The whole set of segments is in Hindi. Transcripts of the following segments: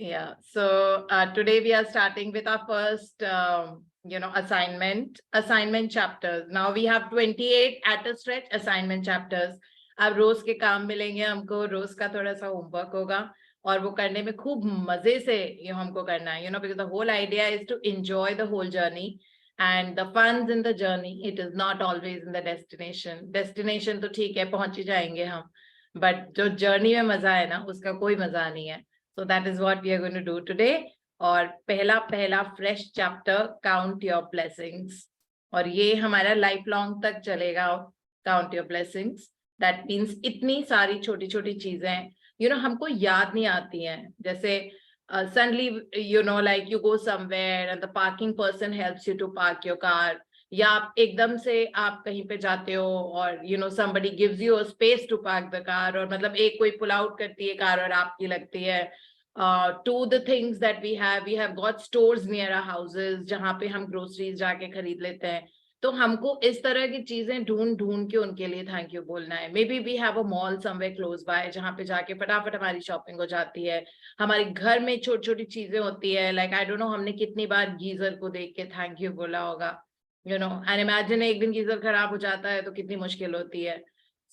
Yeah. So today we are starting with our first, assignment chapters. Now we have 28 at a stretch assignment chapters. अब रोज के काम मिलेंगे हमको, रोज का थोड़ा सा होमवर्क होगा और वो करने में खूब मजे से ये हमको करना है, because the whole idea is to enjoy the whole journey and the fun's in the journey. It is not always in the destination. Destination तो ठीक है, पहुंच ही जाएंगे हम, but जो journey में मजा है ना, उसका कोई मजा नहीं है. So that is what we are going to do today. और पहला fresh chapter, count your blessings. और ये हमारा life long तक चलेगा, count your blessings. That means इतनी सारी छोटी छोटी चीजें हमको याद नहीं आती हैं. जैसे suddenly like you go somewhere and the parking person helps you to park your car, या आप एकदम से आप कहीं पे जाते हो और somebody gives you a space to park the car, और मतलब एक कोई pull out करती है कार और आपकी लगती है. To the things that we have got stores near our houses जहाँ पे हम groceries जाके खरीद लेते हैं. तो हमको इस तरह की चीजें ढूंढ के उनके लिए थैंक यू बोलना है. Maybe we have a mall somewhere close by जहाँ पे जाके फटाफट हमारी शॉपिंग हो जाती है. हमारे घर में छोटी छोटी चीजें होती है, लाइक आई डोंट नो हमने कितनी बार गीजर को देख के थैंक यू बोला होगा, एंड इमेजिन एक दिन गीजर खराब हो जाता है तो कितनी मुश्किल होती है.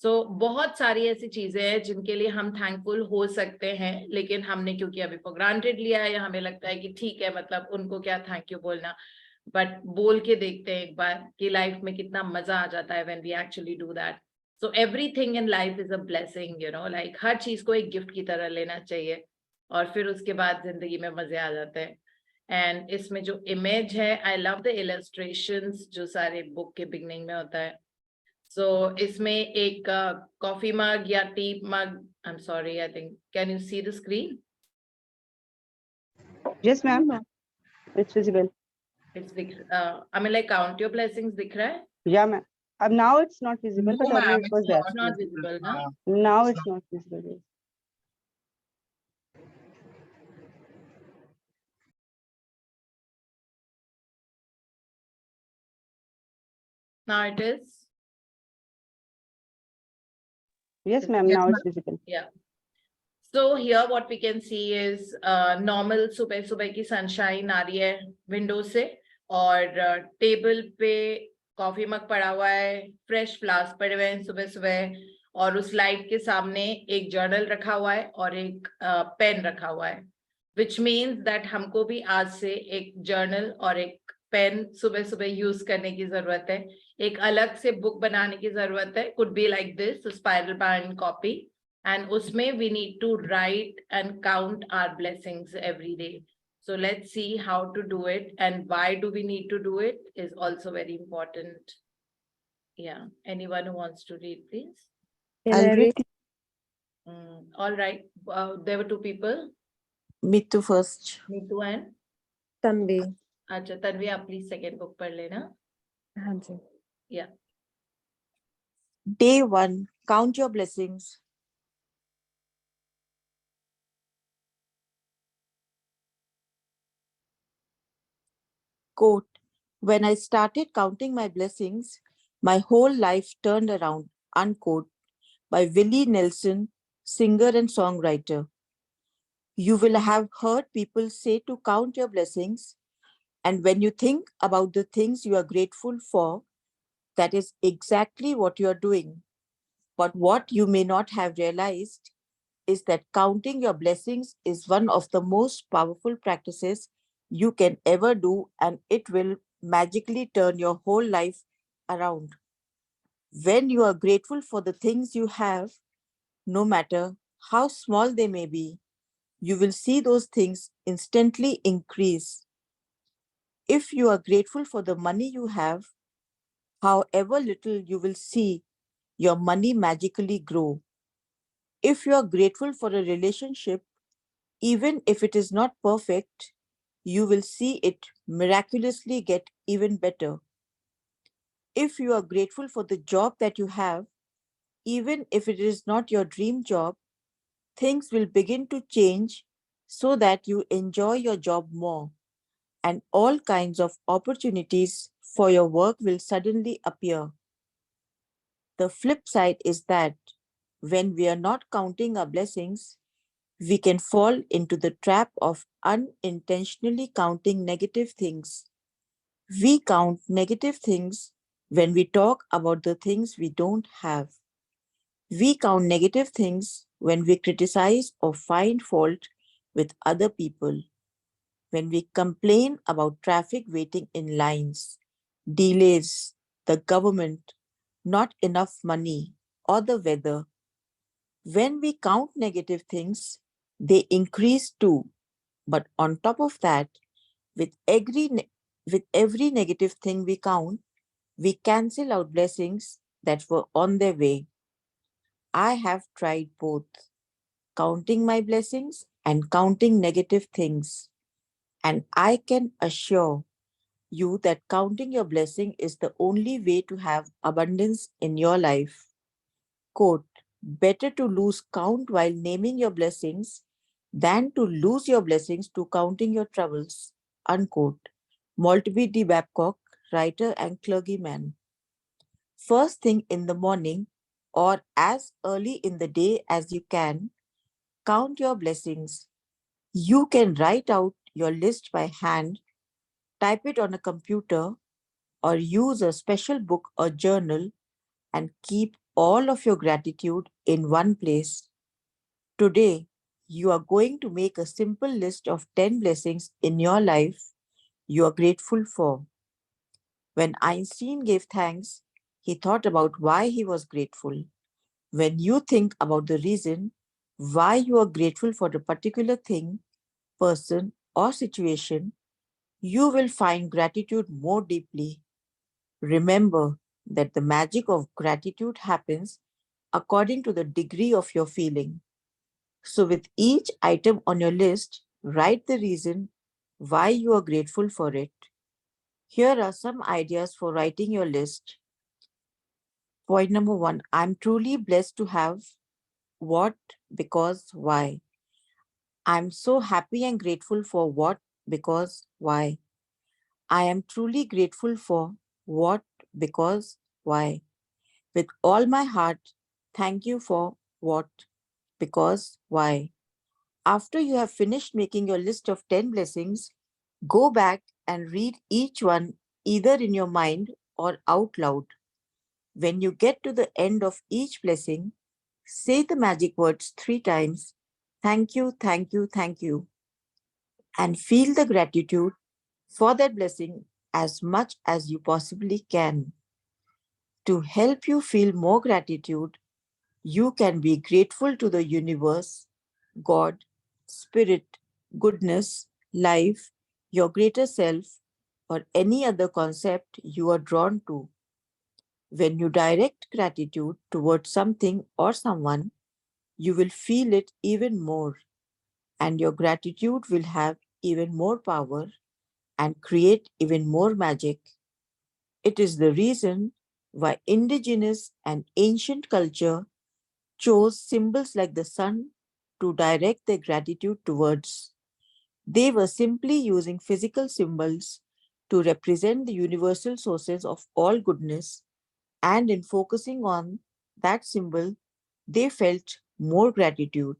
सो बहुत सारी ऐसी चीजें हैं जिनके लिए हम थैंकफुल हो सकते हैं, लेकिन हमने क्योंकि अभी फॉर ग्रांटेड लिया है या हमें लगता है कि ठीक है मतलब उनको क्या थैंक यू बोलना. बट बोल के देखते हैं एक बार कि लाइफ में कितना मजा आ जाता है when we actually do that. So everything in life is a blessing, like हर चीज को एक गिफ्ट की तरह लेना चाहिए और फिर उसके बाद जिंदगी में मजे आ जाते हैं. एंड इसमें जो इमेज है, आई लव द इलस्ट्रेशंस जो सारे बुक के बिगनिंग में होता है. So इसमें एक कॉफी मग या T mug, I'm sorry, I think, can you see the screen? Yes, ma'am. It's visible. It's I mean like count your blessings दिख रहा है? Yeah, ma'am. Now it's not visible, but earlier it was there. It's not visible, ना? Now it's not visible. Now it is? Yes, ma'am. Now it's visible. Yeah. So here what we can see is normal सुबह सुबह की sunshine आ रही है window से, और टेबल पे कॉफी मग पड़ा हुआ है, फ्रेश फ्लावर्स पड़े हुए हैं सुबह सुबह, और उस लाइट के सामने एक जर्नल रखा हुआ है और एक पेन रखा हुआ है, which means that हमको भी आज से एक जर्नल और एक पेन सुबह सुबह यूज करने की जरूरत है. एक अलग से बुक बनाने की जरूरत है, could be like this, spiral bound copy, and usme we need to write and count our blessings every day. So let's see how to do it, and why do we need to do it is also very important. Yeah, anyone who wants to read, please? I'll read. All right, there were two people. Mitu first. Mitu and Tanvi. Acha, Tanvi, आप please second book पढ़ लेना. हाँ जी. Yeah. Day 1. Count your blessings. Quote, when I started counting my blessings, my whole life turned around. Unquote. By Willie Nelson, singer and songwriter. You will have heard people say to count your blessings, and when you think about the things you are grateful for, that is exactly what you are doing. But what you may not have realized is that counting your blessings is one of the most powerful practices you can ever do, and it will magically turn your whole life around. When you are grateful for the things you have, no matter how small they may be, you will see those things instantly increase. If you are grateful for the money you have, however little, you will see your money magically grow. If you are grateful for a relationship, even if it is not perfect, you will see it miraculously get even better. If you are grateful for the job that you have, even if it is not your dream job, things will begin to change so that you enjoy your job more, and all kinds of opportunities for your work will suddenly appear. The flip side is that when we are not counting our blessings, We can fall into the trap of unintentionally counting negative things. We count negative things when we talk about the things we don't have. We count negative things when we criticize or find fault with other people, when we complain about traffic waiting in lines, delays, the government, not enough money, or the weather. When we count negative things, they increase too. But on top of that, with every negative thing we count, we cancel out blessings that were on their way. I have tried both, counting my blessings and counting negative things. And I can assure you that counting your blessing is the only way to have abundance in your life. Quote, better to lose count while naming your blessings than to lose your blessings to counting your troubles. Unquote. Maltby D. Babcock, writer and clergyman. First thing in the morning, or as early in the day as you can, count your blessings. You can write out your list by hand, type it on a computer, or use a special book or journal and keep all of your gratitude in one place. Today, you are going to make a simple list of 10 blessings in your life you are grateful for. When Einstein gave thanks, he thought about why he was grateful. When you think about the reason why you are grateful for the particular thing, person, or situation, you will find gratitude more deeply. Remember that the magic of gratitude happens according to the degree of your feeling. So, with each item on your list, write the reason why you are grateful for it. Here are some ideas for writing your list. Point number one, I'm truly blessed to have what, because, why. I'm so happy and grateful for what, because, why. I am truly grateful for what, because, why. With all my heart, thank you for what, because, why. After you have finished making your list of 10 blessings, go back and read each one either in your mind or out loud. When you get to the end of each blessing, say the magic words 3 times, thank you, thank you, thank you, and feel the gratitude for that blessing as much as you possibly can. To help you feel more gratitude, you can be grateful to the universe, God, spirit, goodness, life, your greater self, or any other concept you are drawn to. When you direct gratitude towards something or someone, you will feel it even more, and your gratitude will have even more power and create even more magic. It is the reason why indigenous and ancient culture chose symbols like the sun to direct their gratitude towards. They were simply using physical symbols to represent the universal sources of all goodness, and in focusing on that symbol, they felt more gratitude.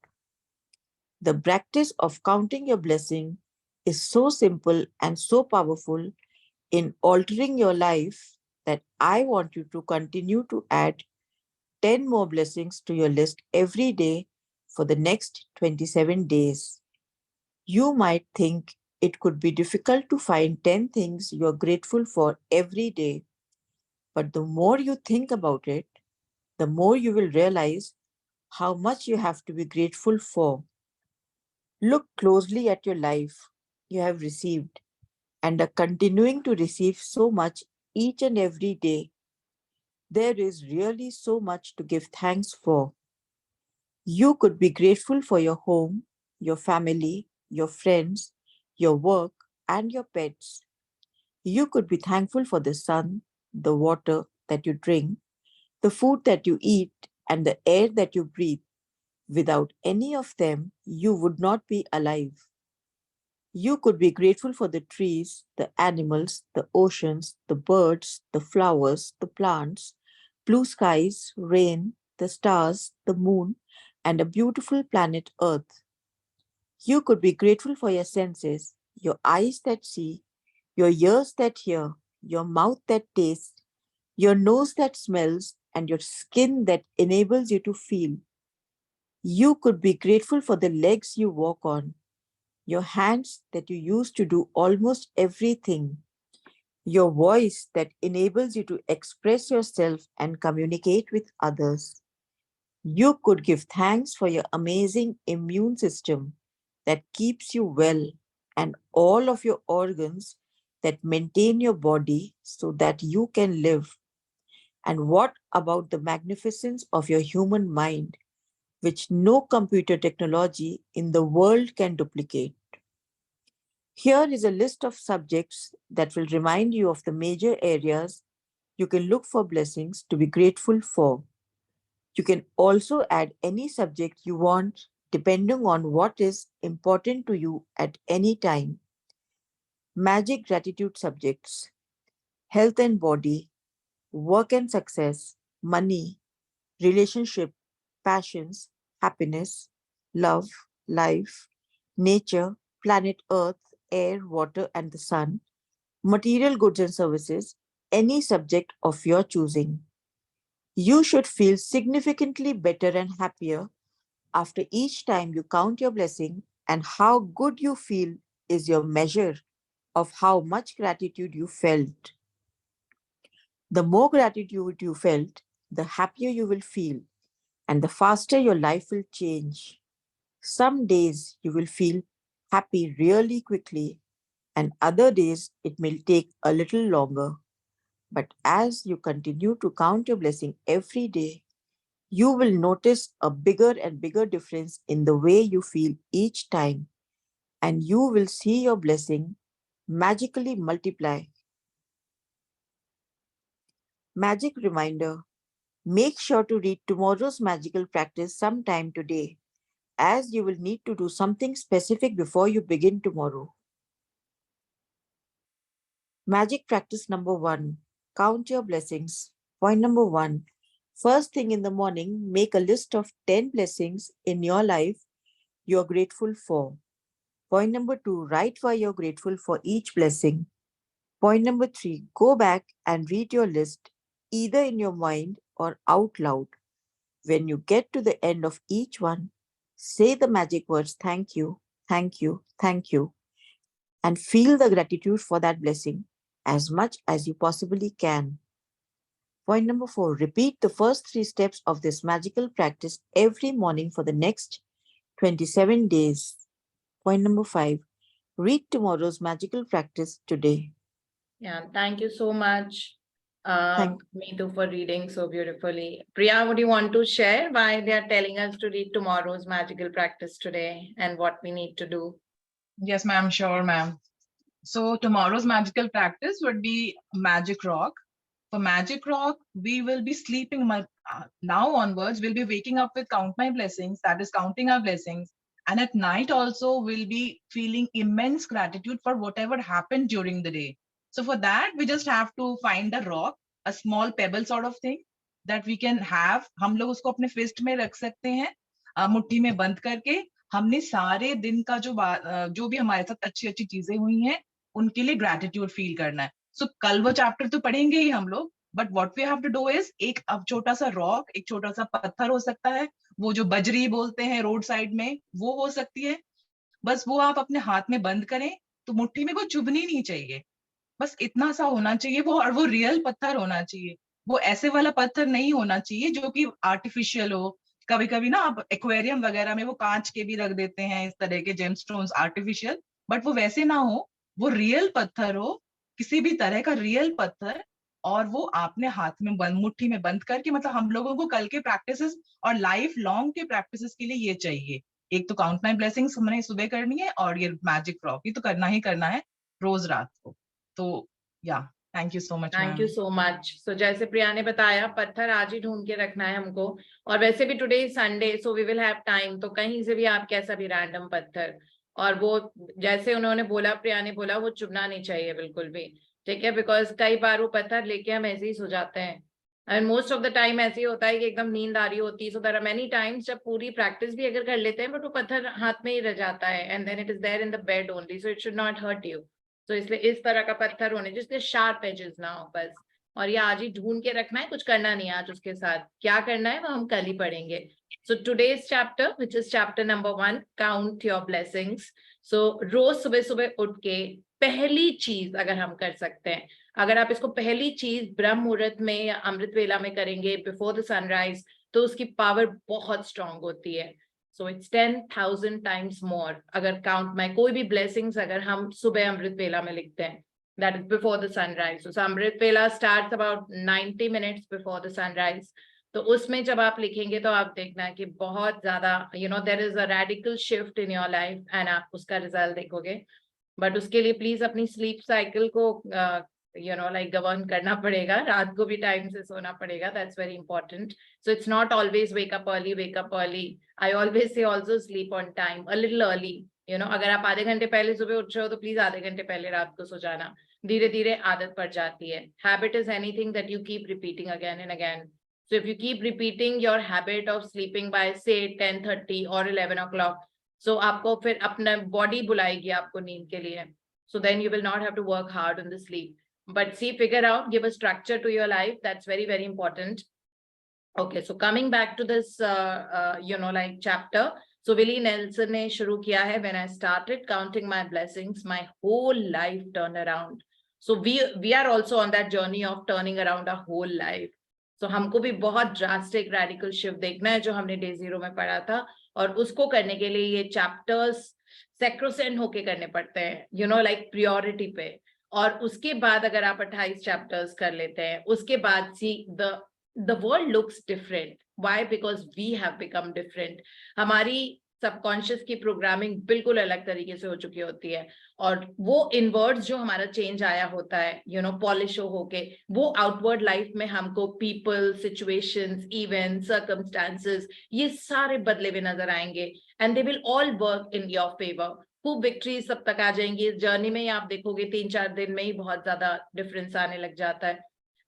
The practice of counting your blessing is so simple and so powerful in altering your life that I want you to continue to add 10 more blessings to your list every day for the next 27 days. You might think it could be difficult to find 10 things you are grateful for every day, but the more you think about it, the more you will realize how much you have to be grateful for. Look closely at your life you have received and are continuing to receive so much each and every day. There is really so much to give thanks for. You could be grateful for your home, your family, your friends, your work, and your pets. You could be thankful for the sun, the water that you drink, the food that you eat, and the air that you breathe. Without any of them, you would not be alive. You could be grateful for the trees, the animals, the oceans, the birds, the flowers, the plants, blue skies, rain, the stars, the moon, and a beautiful planet Earth. You could be grateful for your senses, your eyes that see, your ears that hear, your mouth that tastes, your nose that smells, and your skin that enables you to feel. You could be grateful for the legs you walk on, your hands that you use to do almost everything, your voice that enables you to express yourself and communicate with others. You could give thanks for your amazing immune system that keeps you well and all of your organs that maintain your body so that you can live. And what about the magnificence of your human mind, which no computer technology in the world can duplicate? Here is a list of subjects that will remind you of the major areas you can look for blessings to be grateful for. You can also add any subject you want depending on what is important to you at any time. Magic gratitude subjects: health and body, work and success, money, relationship, passions, happiness, love, life, nature, planet Earth, air, water, and the sun, material goods and services, any subject of your choosing. You should feel significantly better and happier after each time you count your blessing, and how good you feel is your measure of how much gratitude you felt. The more gratitude you felt, the happier you will feel, and the faster your life will change. Some days you will feel happy really quickly, and other days it may take a little longer. But as you continue to count your blessing every day, you will notice a bigger and bigger difference in the way you feel each time, and you will see your blessing magically multiply. Magic reminder: make sure to read tomorrow's magical practice sometime today, as you will need to do something specific before you begin tomorrow. Magic practice number 1: count your blessings. Point number 1: first thing in the morning, make a list of 10 blessings in your life you're grateful for. Point number 2: write why you're grateful for each blessing. Point number 3: go back and read your list either in your mind or out loud. When you get to the end of each one, say the magic words thank you, thank you, thank you, and feel the gratitude for that blessing as much as you possibly can. Point number 4: repeat the first 3 steps of this magical practice every morning for the next 27 days. Point number 5: read tomorrow's magical practice today. Yeah, thank you so much, Thank Meetu, for reading so beautifully. Priya, would you want to share why they are telling us to read tomorrow's magical practice today and what we need to do? Yes, ma'am. Sure, ma'am. So tomorrow's magical practice would be Magic Rock. For Magic Rock, we will be sleeping. Now onwards, we'll be waking up with Count My Blessings, that is counting our blessings. And at night also, we'll be feeling immense gratitude for whatever happened during the day. So for that, we just have to find a rock, a small pebble sort of thing that we can have. हम लोग उसको अपने फिस्ट में रख सकते हैं, मुट्ठी में बंद करके हमने सारे दिन का जो भी हमारे साथ अच्छी अच्छी चीजें हुई हैं उनके लिए ग्रेटिट्यूड फील करना है. सो कल वो चैप्टर तो पढ़ेंगे ही हम लोग, but what we have to do is एक अब छोटा सा रॉक, एक छोटा सा पत्थर हो सकता है, वो जो बजरी बोलते हैं रोड साइड में वो हो सकती है, बस वो आप अपने हाथ में बंद करें तो मुट्ठी में वो चुभनी नहीं चाहिए, बस इतना सा होना चाहिए वो, और वो रियल पत्थर होना चाहिए. वो ऐसे वाला पत्थर नहीं होना चाहिए जो कि आर्टिफिशियल हो. कभी कभी ना आप एक्वेरियम वगैरह में वो कांच के भी रख देते हैं इस तरह के जेमस्टोन्स आर्टिफिशियल, बट वो वैसे ना हो, वो रियल पत्थर हो, किसी भी तरह का रियल पत्थर, और वो आपने हाथ में बंद, मुट्ठी में बंद करके, मतलब हम लोगों को कल के प्रैक्टिसेस और लाइफ लॉन्ग के प्रैक्टिसेस के लिए ये चाहिए. एक तो काउंट माई ब्लेसिंग्स हमने सुबह करनी है, और ये मैजिक रॉक ये तो करना ही करना है रोज रात को. तो या thank you so much. Thank you so much. So जैसे प्रिया ने बताया, पत्थर आज ही ढूंढ के रखना है हमको, और वैसे भी today Sunday, so we will have time, तो कहीं से भी आप कैसा भी रैंडम पत्थर, और वो जैसे उन्होंने बोला, प्रिया ने बोला, वो चुभना नहीं चाहिए बिल्कुल भी, ठीक है, बिकॉज कई बार वो पत्थर लेके हम ऐसे ही सो जाते हैं, and most of the time ऐसे ही होता है कि एकदम नींद आ रही होती है. So there are many times जब पूरी प्रैक्टिस भी अगर कर लेते हैं बट वो पत्थर हाथ में ही रह जाता है and then it is there in the bed only, so it should not hurt you. तो इसलिए इस तरह का पत्थर होने जिसके शार्प एजेस ना हो बस. और ये आज ही ढूंढ के रखना है, कुछ करना नहीं है आज उसके साथ. क्या करना है वो हम कल ही पढ़ेंगे. So today's chapter which is chapter number 1, count your blessings. So रोज सुबह सुबह उठ के पहली चीज अगर हम कर सकते हैं, अगर आप इसको पहली चीज ब्रह्म मुहूर्त में या अमृत वेला में करेंगे बिफोर द सनराइज, तो उसकी पावर बहुत स्ट्रांग होती है. So it's 10,000 times more. अगर काउंट माई कोई भी ब्लेसिंग्स अगर हम सुबह अमृत वेला में लिखते हैं, that is before the sunrise. So Amrit Vela starts about 90 minutes before the sunrise. तो उसमें जब आप लिखेंगे तो आप देखना कि बहुत ज्यादा there is a radical shift in your life and आप उसका रिजल्ट देखोगे. बट उसके लिए प्लीज अपनी स्लीप साइकिल को गवर्न करना पड़ेगा. रात को भी टाइम से सोना पड़ेगा. That's very important. So it's not always wake up early. I always say also sleep on time, a little early. अगर आप आधे घंटे पहले सुबह उठ रहे हो तो प्लीज आधे घंटे पहले रात को सो जाना. धीरे धीरे आदत पड़ जाती है. Habit is anything that you keep repeating again and again. So if you keep repeating your habit of sleeping by से 10:30 और 11 o'clock, सो आपको फिर अपना बॉडी बुलाएगी आपको नींद के लिए. So then you will not have to work hard on the sleep. But see figure out, give a structure to your life. That's very very important. Okay, so coming back to this chapter. So Willie Nelson ने शुरू किया है, when I started counting my blessings, my whole life turned around. So we are also on that journey of turning around our whole life. So हमको भी बहुत drastic radical shift देखना है जो हमने day 0 में पढ़ा था, और उसको करने के लिए ये chapters sacrosanct होके करने पड़ते हैं, like priority पे. और उसके बाद अगर आप 28 chapters कर लेते हैं, उसके बाद see the world looks different. Why? Because we have become different. हमारी सबकॉन्शियस की प्रोग्रामिंग बिल्कुल अलग तरीके से हो चुकी होती है, और वो इनवर्ड्स जो हमारा चेंज आया होता है पॉलिश होके, वो आउटवर्ड लाइफ में हमको पीपल, सिचुएशंस, इवेंट्स, सर्कमस्टांसेस, ये सारे बदले हुए नजर आएंगे. And they will all work in your favour. खूब विक्ट्री सब तक आ जाएंगी. इस जर्नी में ही आप देखोगे 3-4 दिन में ही बहुत ज्यादा डिफरेंस आने लग जाता है.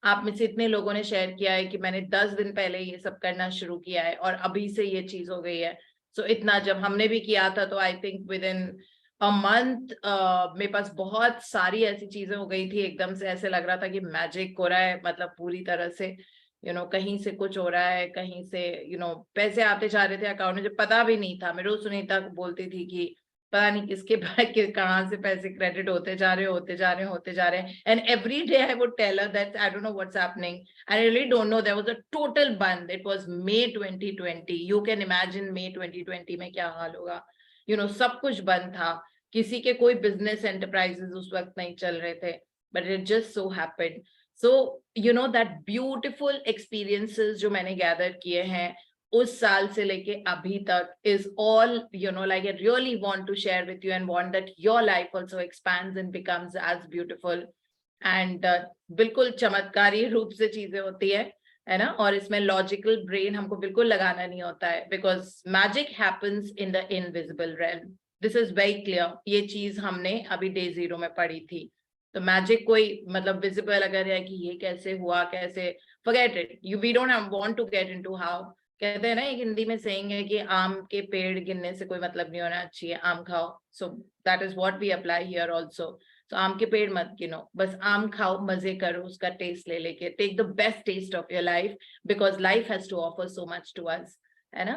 आप में से इतने लोगों ने शेयर किया है कि मैंने 10 दिन पहले ये सब करना शुरू किया है और अभी से ये चीज हो गई है. सो इतना जब हमने भी किया था तो I think with in a month मेरे पास बहुत सारी ऐसी चीजें हो गई थी. एकदम से ऐसे लग रहा था कि मैजिक हो रहा है, मतलब पूरी तरह से कहीं से कुछ हो रहा है, कहीं से पैसे आते जा रहे थे अकाउंट में, जब पता भी नहीं था. मैं रोज सुनीता को बोलती थी कि पता नहीं किसके कहाँ से पैसे क्रेडिट होते जा रहे हैं. And every day I would tell her that I don't know what's happening. I really don't know. There was a total बंद. It was May 2020. You can imagine May 2020 में क्या हाल होगा. सब कुछ बंद था. किसी के कोई बिजनेस एंटरप्राइजेस उस वक्त नहीं चल रहे थे. But it just so happened. So that beautiful experiences जो मैंने गैदर किए हैं उस साल से लेके अभी तक is all like I really want to share with you and want that your life also expands and becomes as beautiful. And बिल्कुल चमत्कारी रूप से चीजें होती है ना. और इसमें लॉजिकल ब्रेन हमको बिल्कुल लगाना नहीं होता है, because magic happens in the invisible realm. This is very clear. ये चीज हमने अभी day 0 में पढ़ी थी. तो मैजिक कोई मतलब विजिबल अगर है कि ये कैसे हुआ, कैसे, forget it. We don't want to get into how. कहते हैं ना, एक हिंदी में सेइंग है कि आम के पेड़ गिनने से कोई मतलब नहीं होना चाहिए, आम खाओ. So that is what we apply here also. So आम के पेड़ मत गिनो, बस आम खाओ, मजे करो, उसका टेस्ट ले लेके. Take the best test of your life, because life has to offer so much to us, है ना.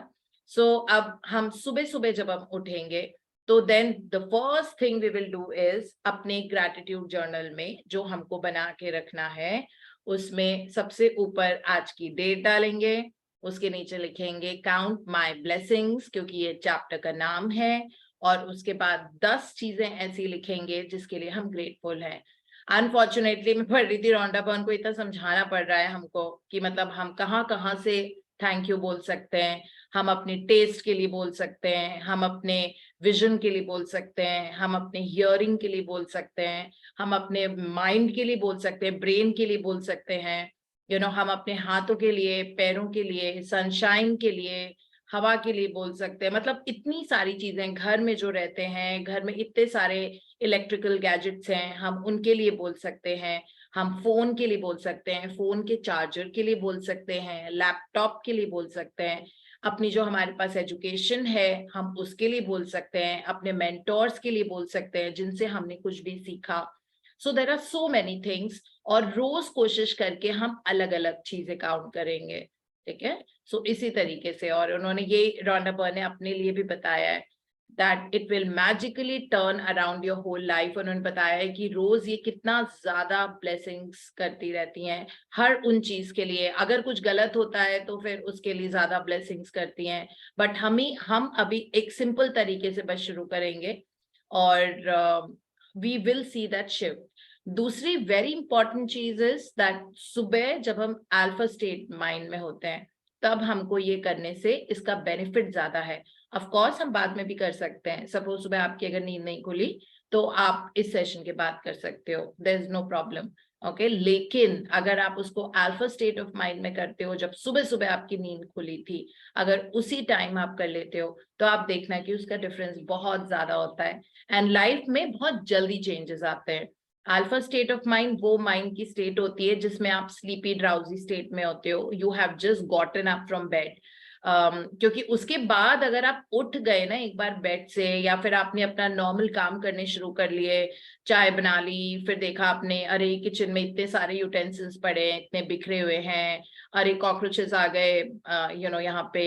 सो अब हम सुबह सुबह जब हम उठेंगे तो then the first thing we will do is अपने ग्रैटिट्यूड जर्नल में जो हमको बना के रखना है, उसमें सबसे ऊपर आज की डेट डालेंगे. उसके नीचे लिखेंगे काउंट माय ब्लेसिंग्स, क्योंकि ये चैप्टर का नाम है. और उसके बाद 10 चीजें ऐसी लिखेंगे जिसके लिए हम ग्रेटफुल हैं. अनफॉर्चुनेटली मैं पढ़ रही थी, रॉन्डा बर्न को इतना समझाना पड़ रहा है हमको कि मतलब हम कहाँ से थैंक यू बोल सकते हैं. हम अपने टेस्ट के लिए बोल सकते हैं, हम अपने विजन के लिए बोल सकते हैं, हम अपने हियरिंग के लिए बोल सकते हैं, हम अपने माइंड के लिए बोल सकते हैं, ब्रेन के लिए बोल सकते हैं, हम अपने हाथों के लिए, पैरों के लिए, सनशाइन के लिए, हवा के लिए बोल सकते हैं. मतलब इतनी सारी चीजें, घर में जो रहते हैं, घर में इतने सारे इलेक्ट्रिकल गैजेट्स हैं, हम उनके लिए बोल सकते हैं. हम फोन के लिए बोल सकते हैं, फोन के चार्जर के लिए बोल सकते हैं, लैपटॉप के लिए बोल सकते हैं, अपनी जो हमारे पास एजुकेशन है हम उसके लिए बोल सकते हैं, अपने मेंटोर्स के लिए बोल सकते हैं जिनसे हमने कुछ भी सीखा. So there are so many things, और रोज कोशिश करके हम अलग अलग चीजें काउंट करेंगे. ठीक है. सो इसी तरीके से, और उन्होंने ये रॉन्डा बर्न ने अपने लिए भी बताया है that it will magically turn around your whole life. उन्होंने बताया है कि रोज ये कितना ज्यादा ब्लेसिंग्स करती रहती हैं हर उन चीज के लिए. अगर कुछ गलत होता है तो फिर उसके लिए ज्यादा ब्लेसिंग्स करती हैं, बट हम अभी एक सिंपल तरीके से बस शुरू करेंगे और we will see that shift. दूसरी वेरी इंपॉर्टेंट चीज इज दैट सुबह जब हम अल्फा स्टेट माइंड में होते हैं तब हमको ये करने से इसका बेनिफिट ज्यादा है. ऑफ कोर्स हम बाद में भी कर सकते हैं. सपोज सुबह आपकी अगर नींद नहीं खुली तो आप इस सेशन के बाद कर सकते हो, there is no problem. Okay, लेकिन अगर आप उसको अल्फा स्टेट ऑफ माइंड में करते हो जब सुबह सुबह आपकी नींद खुली थी, अगर उसी टाइम आप कर लेते हो तो आप देखना कि उसका डिफरेंस बहुत ज्यादा होता है एंड लाइफ में बहुत जल्दी चेंजेस आते हैं. अल्फा स्टेट ऑफ माइंड वो माइंड की स्टेट होती है जिसमें आप स्लीपी ड्राउजी स्टेट में होते हो, you have just gotten up from bed. क्योंकि उसके बाद अगर आप उठ गए ना एक बार बेड से, या फिर आपने अपना नॉर्मल काम करने शुरू कर लिए, चाय बना ली, फिर देखा आपने अरे किचन में इतने सारे यूटेंसिल्स पड़े हैं, इतने बिखरे हुए हैं, अरे कॉकरोचेस आ गए यहाँ पे,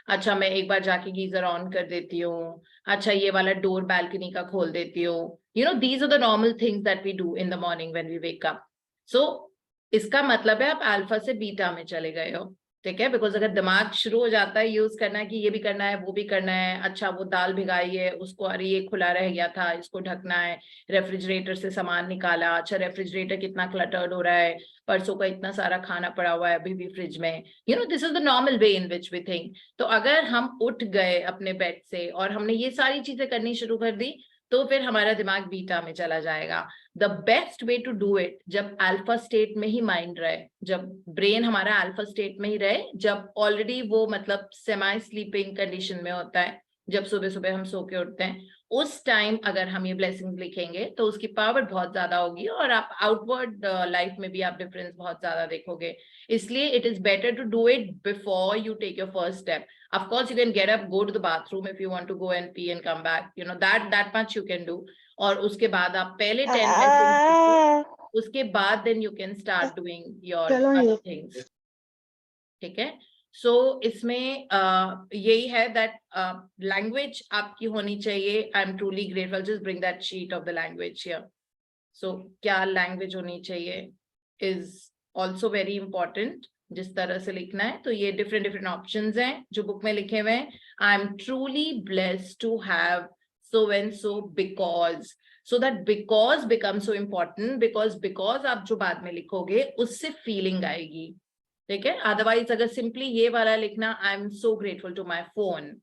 अच्छा मैं एक बार जाके गीजर ऑन कर देती हूँ, अच्छा ये वाला डोर बालकनी का खोल देती हूँ. These are the normal things that we do in the morning when we wake up. So इसका मतलब है आप अल्फा से बीटा में चले गए हो. ठीक है, बिकॉज अगर दिमाग शुरू हो जाता है यूज करना कि ये भी करना है वो भी करना है, अच्छा वो दाल भिगाई है उसको, अरे ये खुला रह गया था इसको ढकना है, रेफ्रिजरेटर से सामान निकाला, अच्छा रेफ्रिजरेटर कितना क्लटर्ड हो रहा है, परसों का इतना सारा खाना पड़ा हुआ है अभी भी फ्रिज में. This is the normal way in which we think. तो अगर हम उठ गए अपने बेड से और हमने ये सारी चीजें करनी शुरू कर दी तो फिर हमारा दिमाग बीटा में चला जाएगा. The best way to do it जब अल्फा स्टेट में ही माइंड रहे, जब ब्रेन हमारा अल्फा स्टेट में ही रहे, जब ऑलरेडी वो मतलब सेमी स्लीपिंग कंडीशन में होता है, जब सुबह सुबह हम सो के उठते हैं, उस टाइम अगर हम ये ब्लेसिंग्स लिखेंगे तो उसकी पावर बहुत ज्यादा होगी और आप आउटवर्ड लाइफ में भी आप डिफरेंस बहुत ज्यादा देखोगे. इसलिए it is better to do it before you take your first step. Of course, you can get up, go to the bathroom if you want to go and pee and come back. That much you can do. और उसके बाद आप पहले 10 minutes, उसके बाद then you can start doing your other things. ठीक है. सो इसमें यही है that language आपकी होनी चाहिए. I'm truly grateful. Just bring that sheet of the language here. So क्या language होनी चाहिए is also very important. जिस तरह से लिखना है तो ये डिफरेंट ऑप्शंस हैं जो बुक में लिखे हुए हैं. I am truly blessed to have so and so because, so that because become so important. Because आप जो बाद में लिखोगे उससे फीलिंग आएगी. ठीक है. अदरवाइज अगर सिंपली ये वाला लिखना I am so grateful to my phone,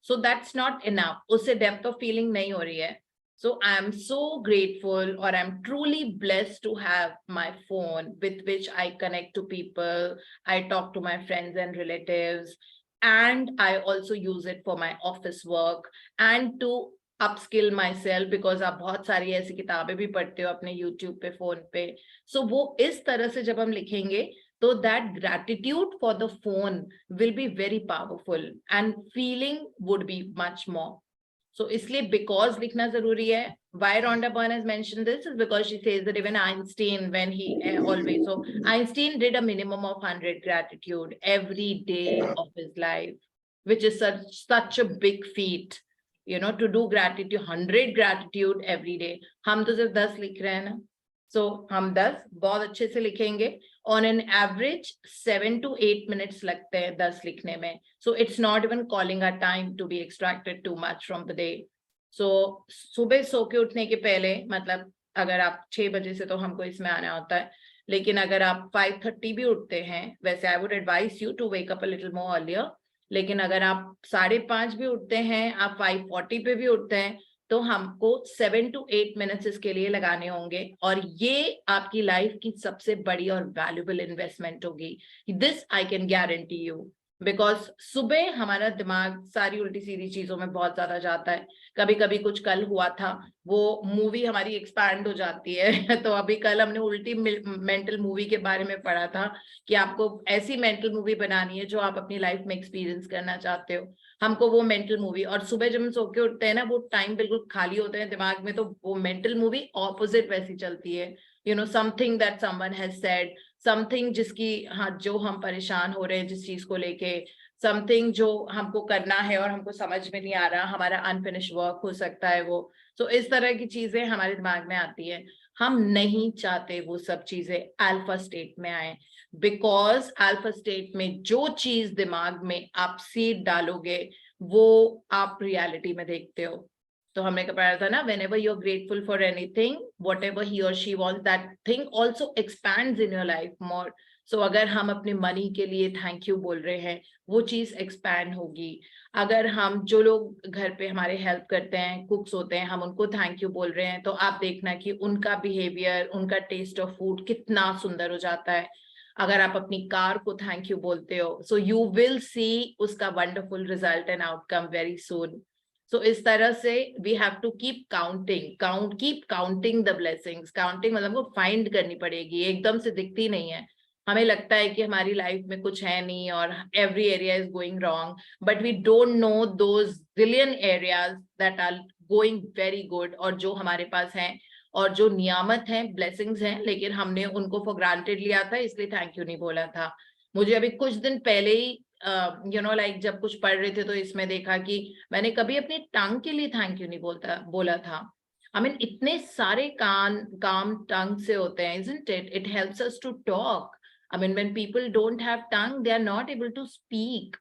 so that's not enough, उससे डेप्थ ऑफ फीलिंग नहीं हो रही है. So I am so grateful, or I'm truly blessed to have my phone with which I connect to people. I talk to my friends and relatives, and I also use it for my office work and to upskill myself, because आप बहुत सारी ऐसी किताबें भी पढ़ते हो अपने YouTube पे, फोन पे. So वो इस तरह से जब हम लिखेंगे तो that gratitude for the phone will be very powerful and feeling would be much more. So इसलिए because लिखना जरूरी है. Why Rhonda Byrne has mentioned this is because she says that even Einstein, when he always, so Einstein did a minimum of 100 gratitude every day of his life, which is such a big feat, to do gratitude, 100 gratitude every day. हम तो सिर्फ 10 लिख रहे हैं ना. So हम 10 बहुत अच्छे से लिखेंगे. On an average 7 to 8 minutes लगते हैं 10 लिखने में. So it's not even calling our time to be extracted too much from the day. So सुबह सो के उठने के पहले, मतलब अगर आप 6 बजे से तो हमको इसमें आना होता है, लेकिन अगर आप 5:30 भी उठते हैं, वैसे I would advise you to wake up a little more earlier. लेकिन अगर आप 5:30 भी उठते हैं, आप 5:40 पे भी उठते हैं, तो हमको 7 to 8 मिनट्स इसके लिए लगाने होंगे. और ये आपकी लाइफ की सबसे बड़ी और वैल्यूएबल इन्वेस्टमेंट होगी. This I can guarantee you. Because सुबह हमारा दिमाग सारी उल्टी सीधी चीजों में बहुत ज्यादा जाता है। कभी कभी कुछ कल हुआ था, वो मूवी हमारी एक्सपैंड हो जाती है तो अभी कल हमने उल्टी मेंटल मूवी के बारे में पढ़ा था कि आपको ऐसी मेंटल मूवी बनानी है जो आप अपनी लाइफ में एक्सपीरियंस करना चाहते हो। हमको वो मेंटल मूवी, और सुबह जब हम सो के उठते हैं ना, वो टाइम बिल्कुल खाली होते हैं दिमाग में, तो वो मेंटल मूवी ऑपोजिट वैसी चलती है, you know, something that someone has said, something जिसकी, हाँ, जो हम परेशान हो रहे हैं जिस चीज को लेके, समथिंग जो हमको करना है और हमको समझ में नहीं आ रहा, हमारा अनफिनिश वर्क हो सकता है वो। तो इस तरह की चीजें हमारे दिमाग में आती है। हम नहीं चाहते वो सब चीजें अल्फा स्टेट में आए, बिकॉज अल्फा स्टेट में जो चीज दिमाग में आप सीड डालोगे वो आप रियलिटी में देखते हो। तो हमने पढ़ा था ना, whenever you're grateful for anything, whatever he or she wants, that thing also expands in your life more. So अगर हम अपने मनी के लिए थैंक यू बोल रहे हैं, वो चीज एक्सपैंड होगी। अगर हम, जो लोग घर पे हमारे हेल्प करते हैं, कुक्स होते हैं, हम उनको थैंक यू बोल रहे हैं, तो आप देखना कि उनका बिहेवियर, उनका टेस्ट ऑफ फूड कितना सुंदर हो जाता है। अगर आप अपनी कार को थैंक यू बोलते हो, सो यू विल सी उसका wonderful result and outcome very soon. So इस तरह से we have to keep counting the blessings. Counting मतलब वो find करनी पड़ेगी, एकदम से दिखती नहीं है। हमें लगता है कि हमारी लाइफ में कुछ है नहीं और every area is going wrong, but we don't know those zillion areas that are going very good, और जो हमारे पास हैं और जो नियामत हैं, blessings हैं, लेकिन हमने उनको for granted लिया था, इसलिए थैंक यू नहीं बोला था। मुझे अभी कुछ दिन पहले ही यू नो लाइक जब कुछ पढ़ रहे थे तो इसमें देखा कि मैंने कभी अपनी टंग के लिए थैंक यू नहीं बोला था। आई मीन इतने सारे काम टंग से होते हैं, isn't it? It helps us to talk. I mean when people don't have tongue, they are not able to speak.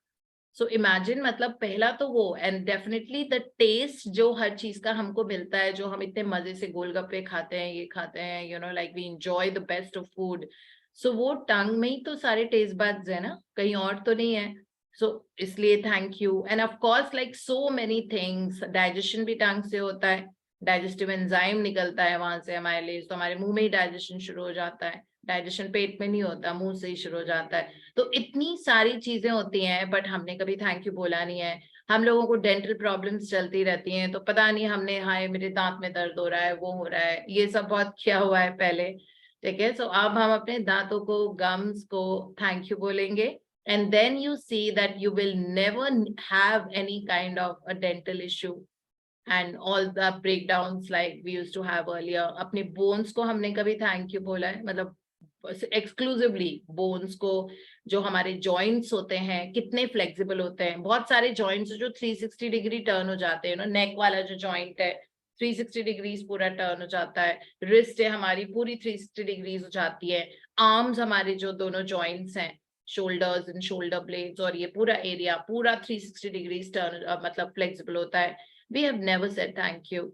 So imagine, मतलब पहला तो वो, and definitely the taste जो हर चीज का हमको मिलता है, जो हम इतने मजे से गोलगप्पे खाते हैं, ये खाते हैं, you know, like we enjoy the best of food. सो वो टंग में ही तो सारे टेस्ट बड्स है ना, कहीं और तो नहीं है। सो इसलिए thank you. End of course like so many things, digestion भी टंग से होता है, डाइजेस्टिव एंजाइम निकलता है वहां से हमारे लिए, तो हमारे मुंह में ही डाइजेशन शुरू हो जाता है। डाइजेशन पेट में नहीं होता, मुंह से ही शुरू हो जाता है। तो इतनी सारी चीजें होती हैं, बट हमने कभी थैंक यू बोला नहीं है। हम लोगों को डेंटल प्रॉब्लम्स चलती रहती हैं, तो पता नहीं हमने, हाय मेरे दांत में दर्द हो रहा है, वो हो रहा है, ये सब बहुत किया हुआ है पहले। ठीक है, सो अब हम अपने दांतों को, गम्स को थैंक यू बोलेंगे, and then you see that you will never have any kind of a dental issue and all the breakdowns like we used to have earlier. अपने बोन्स को हमने कभी थैंक यू बोला है? मतलब एक्सक्लूसिवली बोन्स को, जो हमारे जॉइंट्स होते हैं कितने फ्लेक्सिबल होते हैं। बहुत सारे जॉइंट्स जो 360 डिग्री टर्न हो जाते हैं ना, नेक वाला जो जॉइंट है 360 डिग्रीज पूरा टर्न हो जाता है, रिस्ट है हमारी पूरी 360 डिग्रीज हो जाती है, आर्म्स हमारे जो दोनों जॉइंट्स हैं, शोल्डर्स एंड शोल्डर ब्लेड्स, और ये पूरा एरिया पूरा 360 डिग्रीज टर्न मतलब फ्लेक्सिबल होता है। We have never said thank you.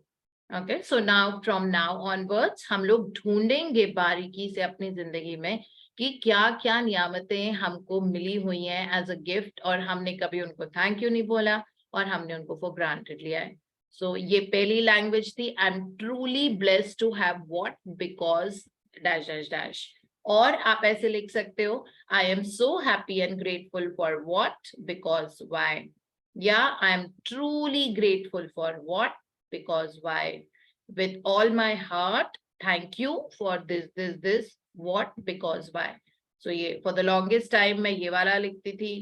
Okay, so now from now onwards हम लोग ढूंढेंगे बारीकी से अपनी जिंदगी में कि क्या क्या नियामतें हमको मिली हुई हैं एज अ गिफ्ट, और हमने कभी उनको थैंक यू नहीं बोला और हमने उनको फॉर ग्रांटेड लिया है। सो ये पहली लैंग्वेज थी, I am truly blessed to have what because dash dash dash. और आप ऐसे लिख सकते हो, I am so happy and grateful for what because why, या I am truly grateful for what because why, with all my heart thank you for this what because why. So ये for the longest time मैं ये वाला लिखती थी,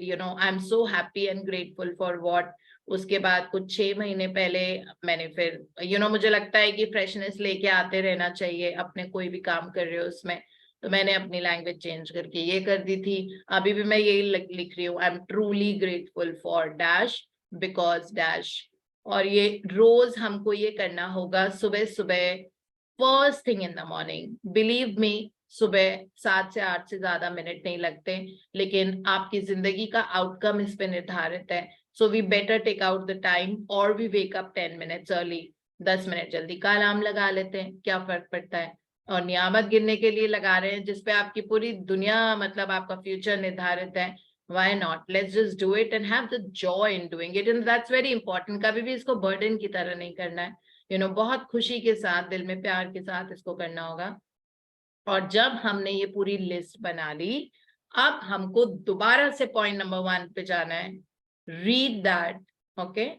you know, I'm so happy and grateful for what। उसके बाद कुछ 6 महीने पहले मैंने फिर, you know, मुझे लगता है कि फ्रेशनेस लेके आते रहना चाहिए अपने कोई भी काम कर रहे हो उसमें, तो मैंने अपनी लैंग्वेज चेंज करके ये कर दी थी। अभी भी मैं यही लिख रही हूँ, आई am truly grateful for dash because dash. और ये रोज हमको ये करना होगा सुबह सुबह, first thing in the morning. Believe me, सुबह 7 से 8 से ज्यादा मिनट नहीं लगते, लेकिन आपकी जिंदगी का आउटकम इस पे निर्धारित है। So we better take out the time और we wake up 10 minutes early, 10 minute जल्दी का अलार्म लगा लेते हैं, क्या फर्क पड़ता है। और नियामत गिनने के लिए लगा रहे हैं जिसपे आपकी पूरी दुनिया, मतलब आपका फ्यूचर निर्धारित है, why not, let's just do it and have the joy in doing it, and that's very important। कभी भी इसको बर्डन की तरह नहीं करना है, you know, बहुत खुशी के साथ, दिल में प्यार के साथ इसको करना होगा। और जब हमने ये पूरी लिस्ट बना ली, अब हमको दोबारा से पॉइंट नंबर 1 पे जाना है, रीड दैट, ओके।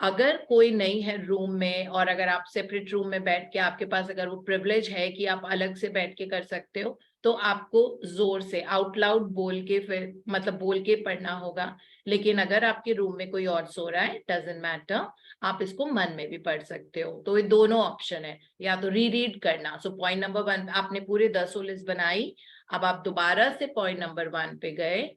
अगर कोई नहीं है रूम में, और अगर आप सेपरेट रूम में बैठ के, आपके पास अगर वो प्रिविलेज है कि आप अलग से बैठ के कर सकते हो, तो आपको जोर से आउट लाउड बोल के, फिर मतलब बोल के पढ़ना होगा। लेकिन अगर आपके रूम में कोई और सो रहा है, डजंट मैटर, आप इसको मन में भी पढ़ सकते हो। तो ये दोनों ऑप्शन है, या तो रीड करना। सो पॉइंट नंबर 1 आपने पूरे 10 लिस्ट बनाई, अब आप दोबारा से पॉइंट नंबर 1 पे गए,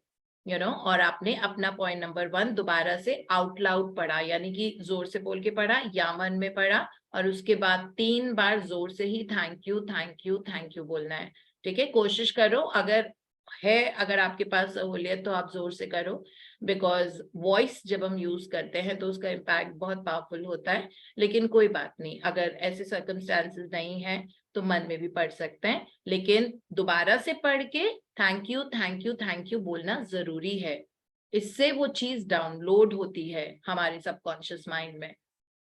और आपने अपना पॉइंट नंबर 1 दोबारा से आउट लाउड पढ़ा, यानी कि जोर से बोल के पढ़ा या मन में पढ़ा, और उसके बाद 3 बार जोर से ही thank you thank you thank you बोलना है। ठीक है, कोशिश करो, अगर आपके पास सहूलियत तो आप जोर से करो, बिकॉज वॉइस जब हम यूज करते हैं तो उसका इम्पैक्ट बहुत पावरफुल होता है। लेकिन कोई बात नहीं, अगर ऐसे सर्कमस्टांसेस नहीं है तो मन में भी पढ़ सकते हैं, लेकिन दोबारा से पढ़ के thank you thank you thank you बोलना जरूरी है। इससे वो चीज डाउनलोड होती है हमारे सबकॉन्शियस माइंड में।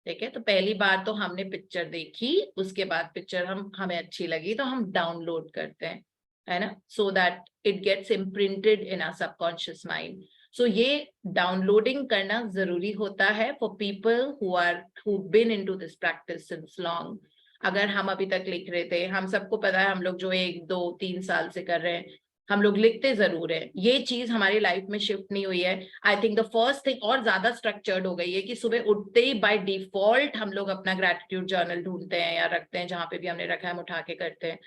ठीक है, तो पहली बार तो हमने पिक्चर देखी, उसके बाद पिक्चर हमें अच्छी लगी तो हम डाउनलोड करते हैं, है ना, so that it gets imprinted in our subconscious mind. So ये डाउनलोडिंग करना जरूरी होता है for people who been into this practice since long. अगर हम अभी तक लिख रहे थे, हम सबको पता है, हम लोग जो 1, 2, 3 साल से कर रहे हैं, हम लोग लिखते जरूर है, ये चीज हमारी लाइफ में शिफ्ट नहीं हुई है। I think the first thing और ज्यादा स्ट्रक्चर्ड हो गई है कि सुबह उठते ही बाय डिफॉल्ट हम लोग अपना ग्रेटिट्यूड जर्नल ढूंढते हैं या रखते हैं, जहां पे भी हमने रखा है हम उठा के करते हैं।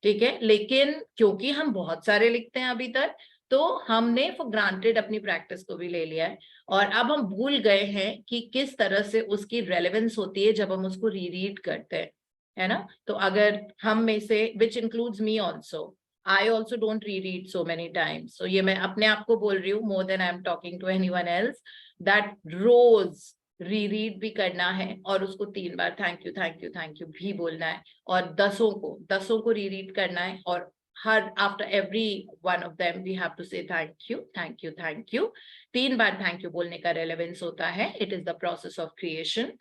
ठीक है, लेकिन क्योंकि हम बहुत सारे लिखते हैं अभी तक, तो हमने फॉर ग्रांटेड अपनी प्रैक्टिस को भी ले लिया है, और अब हम भूल गए हैं कि किस तरह से उसकी रेलेवेंस होती है जब हम उसको रीरीड करते हैं, है ना। तो अगर हम में से, which includes me also, I also don't reread so many times. So ये मैं अपने आप को बोल रही हूँ, more than I'm talking to anyone else, that रोज रीरीड भी करना है, और उसको 3 बार thank you thank you thank you भी बोलना है, और 10 को रीरीड करना है, और हर after every one of them we have to say thank you thank you thank you. 3 बार थैंक यू बोलने का रेलेवेंस होता है, it is the process of creation.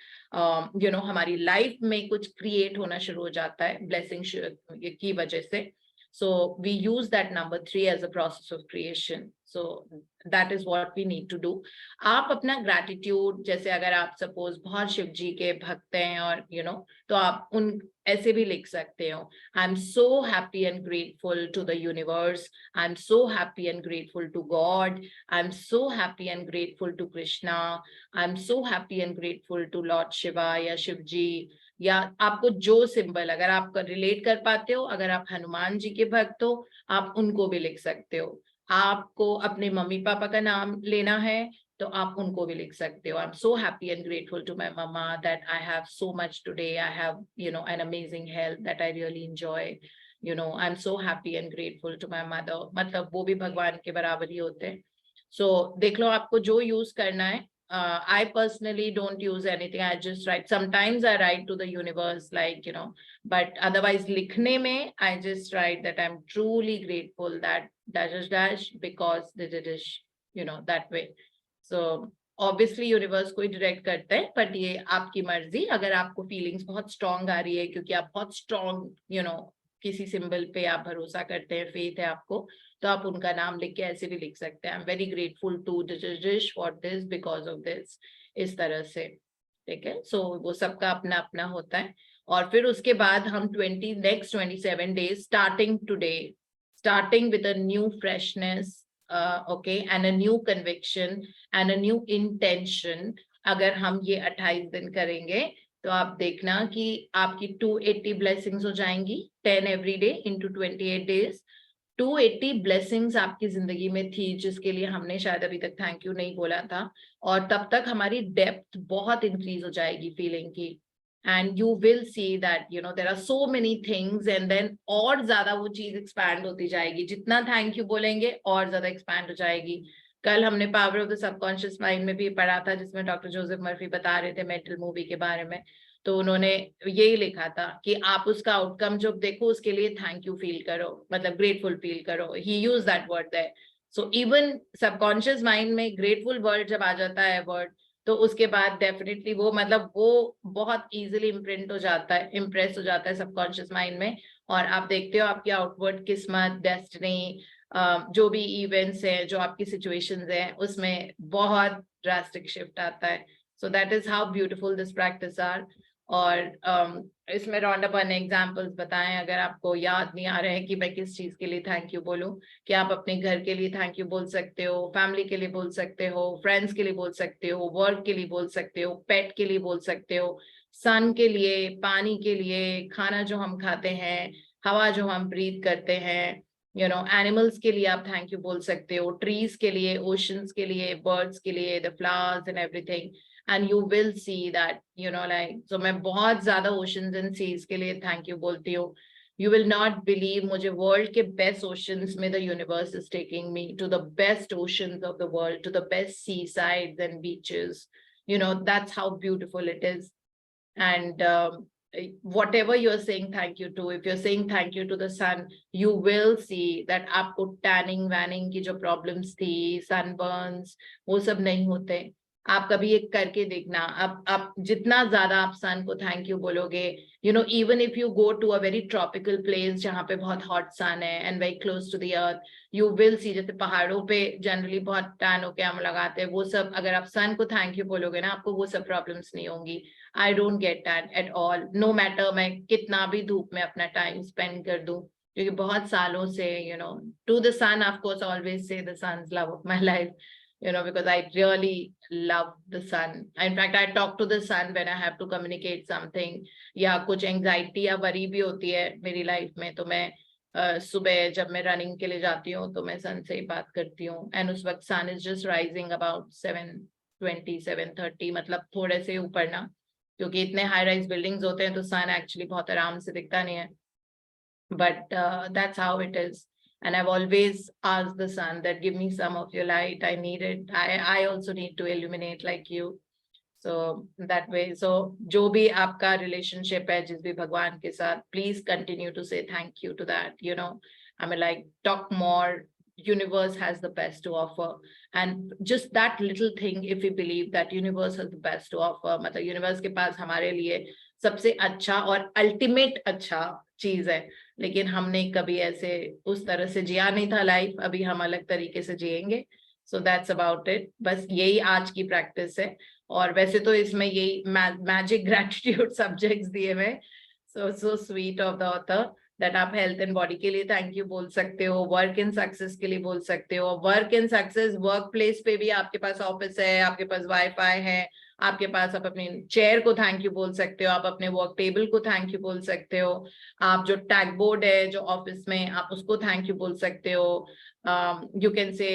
हमारी लाइफ में कुछ क्रिएट होना शुरू हो जाता है ब्लेसिंग की वजह से। So we use that number 3 as a process of creation. So that is what we need to do. आप अपना gratitude, जैसे अगर आप suppose बहुत शिव जी के भक्त हैं, और तो आप उन ऐसे भी लिख सकते हो, I'm so happy and grateful to the universe, I'm so happy and grateful to God, I'm so happy and grateful to Krishna, I'm so happy and grateful to Lord Shiva या शिव जी, या आपको जो सिंबल अगर आप रिलेट कर पाते हो, अगर आप हनुमान जी के भक्त हो आप उनको भी लिख सकते हो। आपको अपने मम्मी पापा का नाम लेना है तो आप उनको भी लिख सकते हो। I am so happy and grateful to my mumma that I have so much today, I have an amazing health that I really enjoy, I am so happy and grateful to my mother, मतलब वो भी भगवान के बराबर ही होते हैं। सो देख लो आपको जो यूज करना है। I personally don't use anything. I just write. Sometimes I write to the universe, like, but otherwise, likhne mein, I just write that I'm truly grateful that dash dash because they did it, that way. So obviously universe को direct करते हैं, but ये आपकी मर्जी। अगर आपको feelings बहुत strong आ रही है क्योंकि आप बहुत strong, किसी सिंबल पे आप भरोसा करते हैं, फेथ है आपको, तो आप उनका नाम लिख के ऐसे भी लिख सकते हैं, I am very grateful to this for this because of this, इस तरह से। ठीक है, सो वो सबका अपना अपना होता है। और फिर उसके बाद हम next 27 days starting today, starting with a new freshness, okay, and a new conviction and a new intention. अगर हम ये 28 दिन करेंगे तो आप देखना कि आपकी 280 ब्लेसिंग्स हो जाएंगी, 10 every day into 28 days। 280 blessings आपकी जिंदगी में थी जिसके लिए हमने शायद अभी तक थैंक यू नहीं बोला था, और तब तक हमारी डेप्थ बहुत इंक्रीज हो जाएगी फीलिंग की, and you will see that there are so many things, and then और ज्यादा वो चीज एक्सपैंड होती जाएगी, जितना थैंक यू बोलेंगे और ज्यादा एक्सपैंड हो जाएगी। कल हमने power of the subconscious mind में भी पढ़ा था, जिसमें डॉक्टर जोसेफ मर्फी बता रहे थे मेंटल मूवी के बारे में, तो उन्होंने यही लिखा था कि आप उसका आउटकम जब देखो उसके लिए थैंक यू फील करो, मतलब ग्रेटफुल फील करो। He use that word there. So even subconscious mind में ग्रेटफुल वर्ड जब आ जाता है वर्ड, तो उसके बाद डेफिनेटली वो वो बहुत इजीली इम्प्रिंट हो जाता है, इम्प्रेस हो जाता है सबकॉन्शियस माइंड में। और आप देखते हो आपकी आउटवर्ड किस्मत, डेस्टिनी, जो भी इवेंट्स हैं, जो आपकी सिचुएशंस हैं, उसमें बहुत ड्रास्टिक शिफ्ट आता है. So that is how beautiful this practice are. और इसमें रॉन्डा ने एग्जांपल्स बताएं. अगर आपको याद नहीं आ रहा है कि मैं किस चीज के लिए थैंक यू बोलूं, कि आप अपने घर के लिए थैंक यू बोल सकते हो, फैमिली के लिए बोल सकते हो, फ्रेंड्स के लिए बोल सकते हो, वर्क के लिए बोल सकते हो, पेट के लिए बोल सकते हो, सन के लिए, पानी के लिए, खाना जो हम खाते हैं, हवा जो हम ब्रीथ करते हैं, एनिमल्स के लिए आप थैंक यू बोल सकते हो, ट्रीज के लिए, ओशंस के लिए, बर्ड्स के लिए, the flowers and everything. And you will see that, like, so मैं बहुत ज्यादा oceans and seas के लिए thank you बोलती हूँ. You will not believe, मुझे world के best oceans में the universe is taking me to the best oceans of the world, to the best seasides and beaches. That's how beautiful it is. And whatever you're saying thank you to, if you're saying thank you to the sun, you will see that आपको tanning, vanning की जो problems थी, sunburns, वो सब नहीं होते. आप कभी एक करके देखना. आप जितना ज्यादा आप सन को थैंक यू बोलोगे, even if you go to a very tropical place जहाँ पे बहुत हॉट सन है and very close to the earth, you will see, जैसे पहाड़ों पे जनरली बहुत टैन होके हम लगाते हैं, वो सब अगर आप सन को थैंक यू बोलोगे ना, आपको वो सब प्रॉब्लम्स नहीं होंगी. I don't get tan at all, no matter मैं कितना भी धूप में अपना टाइम स्पेंड कर दूं, क्योंकि बहुत सालों से to the sun, of course always say the sun's love of my life, because I really love the sun. In fact, I talk to the sun when I have to communicate something, या कुछ anxiety या worry भी होती है मेरी लाइफ में, तो मैं सुबह जब मैं रनिंग के लिए जाती हूँ तो मैं सन से ही बात करती हूँ. एंड उस वक्त सन इज जस्ट राइजिंग अबाउट 7:20 7:30, मतलब थोड़े से ऊपर ना, क्योंकि इतने हाई राइज बिल्डिंग्स होते हैं तो सन एक्चुअली बहुत आराम से दिखता नहीं है. But that's how it is. And I've always asked the sun that give me some of your light. I need it. I also need to illuminate like you. So that way, so जो भी आपका relationship है जिस भी भगवान के साथ, please continue to say thank you to that. I mean, like, talk more. Universe has the best to offer, and just that little thing, if we believe that universe has the best to offer, मतलब universe के पास हमारे लिए सबसे अच्छा और ultimate अच्छा चीज है, लेकिन हमने कभी ऐसे उस तरह से जिया नहीं था लाइफ, अभी हम अलग तरीके से जिएंगे. So that's about it. बस यही आज की प्रैक्टिस है. और वैसे तो इसमें यही मैजिक ग्रैटिट्यूड सब्जेक्ट्स दिए हुए, so sweet of the author, that आप हेल्थ एंड बॉडी के लिए थैंक यू बोल सकते हो, वर्क एंड सक्सेस के लिए बोल सकते हो. Work and success, work place पे भी आपके पास ऑफिस है, आपके पास वाईफाई है, आपके पास, आप अपनी चेयर को थैंक यू बोल सकते हो, आप अपने वर्क टेबल को थैंक यू बोल सकते हो, आप जो टैग बोर्ड है जो ऑफिस में, आप उसको थैंक यू बोल सकते हो. You can say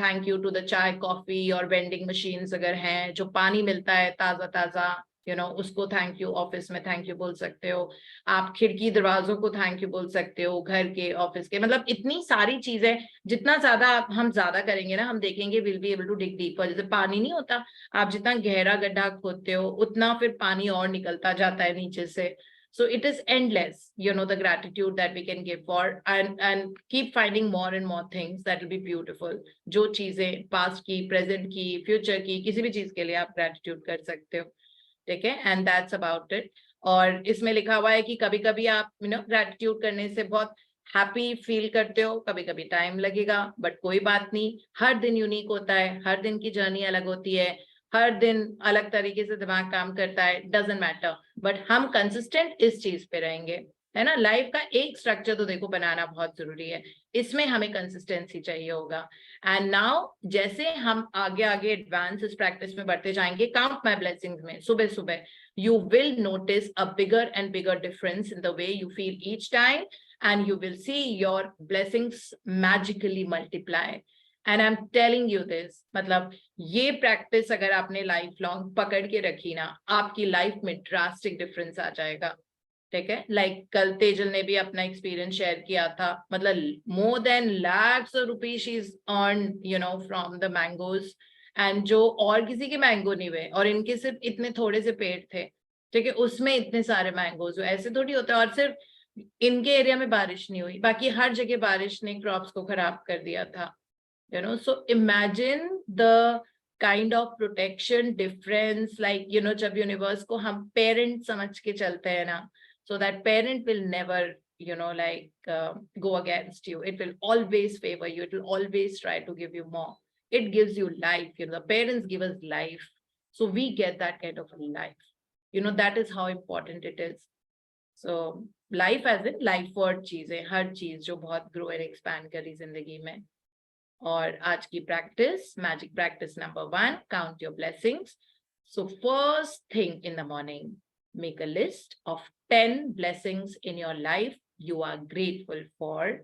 thank you to the chai, coffee और वेंडिंग मशीन्स अगर हैं, जो पानी मिलता है ताजा ताजा, उसको थैंक यू, ऑफिस में थैंक यू बोल सकते हो. आप खिड़की दरवाजों को थैंक यू बोल सकते हो, घर के, ऑफिस के, मतलब इतनी सारी चीजें. जितना ज्यादा हम ज्यादा करेंगे ना, हम देखेंगे will be able to dig deeper. जैसे पानी नहीं होता, आप जितना गहरा गड्ढा खोदते हो उतना फिर पानी और निकलता जाता है नीचे से. So it is endless, the gratitude that we can give for, and keep finding more and more things that will be beautiful. जो चीजें past की, present की, future की, किसी भी चीज के लिए आप gratitude कर सकते हो. ठीक है, and that's about it. और इसमें लिखा हुआ है कि कभी कभी आप gratitude करने से बहुत हैप्पी फील करते हो, कभी कभी टाइम लगेगा, बट कोई बात नहीं. हर दिन यूनिक होता है, हर दिन की जर्नी अलग होती है, हर दिन अलग तरीके से दिमाग काम करता है, डजंट मैटर. बट हम कंसिस्टेंट इस चीज पे रहेंगे, है ना. लाइफ का एक स्ट्रक्चर तो देखो बनाना बहुत जरूरी है, इसमें हमें कंसिस्टेंसी चाहिए होगा. एंड नाउ जैसे हम आगे आगे एडवांस इस प्रैक्टिस में बढ़ते जाएंगे, काउंट माय ब्लेसिंग्स में सुबह सुबह, you will notice a bigger and bigger difference in the way you feel each time, and you will see your blessings magically multiply. And I'm telling you this, मतलब ये प्रैक्टिस अगर आपने लाइफ लॉन्ग पकड़ के रखी ना, आपकी लाइफ में ड्रास्टिक डिफरेंस आ जाएगा. ठीक है, लाइक कल तेजल ने भी अपना एक्सपीरियंस शेयर किया था, मतलब more than lakhs of rupees she's earned from the mangoes, and जो और किसी के मैंगो नहीं हुए, और इनके सिर्फ इतने थोड़े से पेड़ थे, ठीक है, उसमें इतने सारे मैंगोज हुए. ऐसे थोड़ी होता है. और सिर्फ इनके एरिया में बारिश नहीं हुई, बाकी हर जगह बारिश ने क्रॉप्स को खराब कर दिया था. So imagine the kind of protection difference, like जब यूनिवर्स को हम पेरेंट समझ के चलते हैं ना, so that parent will never go against you. It will always favor you. It will always try to give you more. It gives you life. The parents give us life. So we get that kind of life. That is how important it is. So life as in life for चीजें, हर चीज जो बहुत grow and expand करी जिंदगी में. और आज की practice, magic practice number 1, count your blessings. So first thing in the morning, make a list of 10 blessings in your life you are grateful for.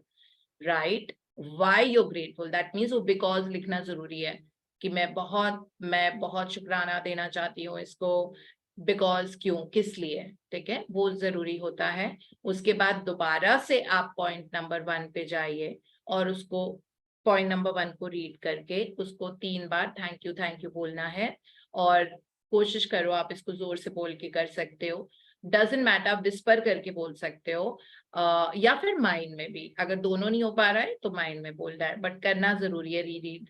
Write why you're grateful. That means वो because लिखना जरूरी है कि मैं बहुत शुक्राना देना चाहती हूँ इसको, because क्यों, किस लिए, ठीक है, वो जरूरी होता है. उसके बाद दोबारा से आप पॉइंट नंबर 1 पे जाइए और उसको पॉइंट नंबर 1 को रीड करके उसको 3 बार थैंक यू बोलना है. और कोशिश करो आप इसको जोर से बोल के कर सकते हो. डजंट मैटर, आप विस्पर करके बोल सकते हो या फिर माइंड में भी. अगर दोनों नहीं हो पा रहा है तो माइंड में बोल रहा है, बट करना जरूरी है रीड.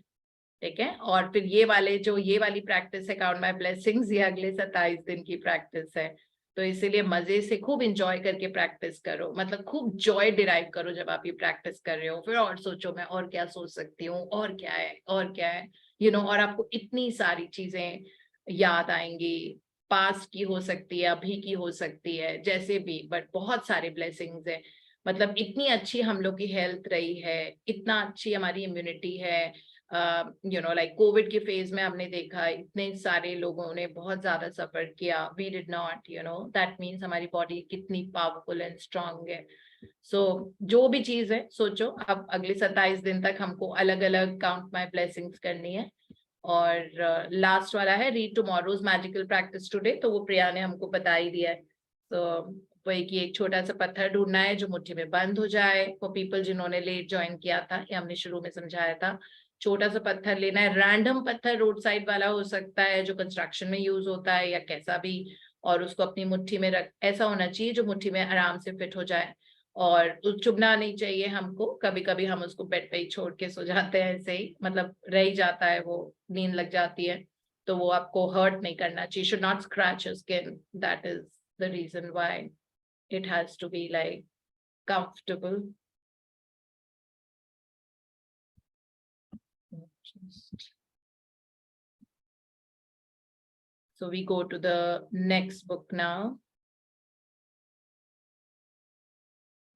ठीक है. और फिर ये वाली प्रैक्टिस है काउंट माय ब्लेसिंग्स, ये अगले 27 दिन की प्रैक्टिस है. तो इसीलिए मजे से खूब इंजॉय करके प्रैक्टिस करो. मतलब खूब जॉय डिराइव करो जब आप ये प्रैक्टिस कर रहे हो. फिर और सोचो मैं और क्या सोच सकती हूँ, और क्या है और आपको इतनी सारी चीजें याद आएंगी. पास्ट की हो सकती है, अभी की हो सकती है, जैसे भी, बट बहुत सारे ब्लेसिंग्स है. मतलब इतनी अच्छी हम लोग की हेल्थ रही है, इतना अच्छी हमारी इम्यूनिटी है. कोविड के फेज में हमने देखा इतने सारे लोगों ने बहुत ज्यादा सफर किया. We did not, that means हमारी बॉडी कितनी पावरफुल एंड स्ट्रांग है. सो जो भी चीज है सोचो. अब अगले 27 दिन तक हमको अलग अलग काउंट माय ब्लेसिंग्स करनी है. और लास्ट वाला है read tomorrow's magical practice today. तो वो प्रिया ने हमको बता ही दिया है. तो वही कि एक छोटा सा पत्थर ढूंढना है जो मुट्ठी में बंद हो जाए. फॉर पीपल जिन्होंने लेट ज्वाइन किया था, ये हमने शुरू में समझाया था. छोटा सा पत्थर लेना है, रैंडम पत्थर, रोड साइड वाला हो सकता है जो कंस्ट्रक्शन में यूज होता है या कैसा भी. और उसको अपनी मुट्ठी में रख, ऐसा होना चाहिए जो मुट्ठी में आराम से फिट हो जाए. और चुभना नहीं चाहिए हमको. कभी कभी हम उसको बेड पे ही छोड़ के सो जाते हैं, ऐसे ही मतलब रह ही जाता है, वो नींद लग जाती है. तो वो आपको हर्ट नहीं करना चाहिए. Should not scratch your skin. That is the reason why it has to be like comfortable. So we go to the next book now,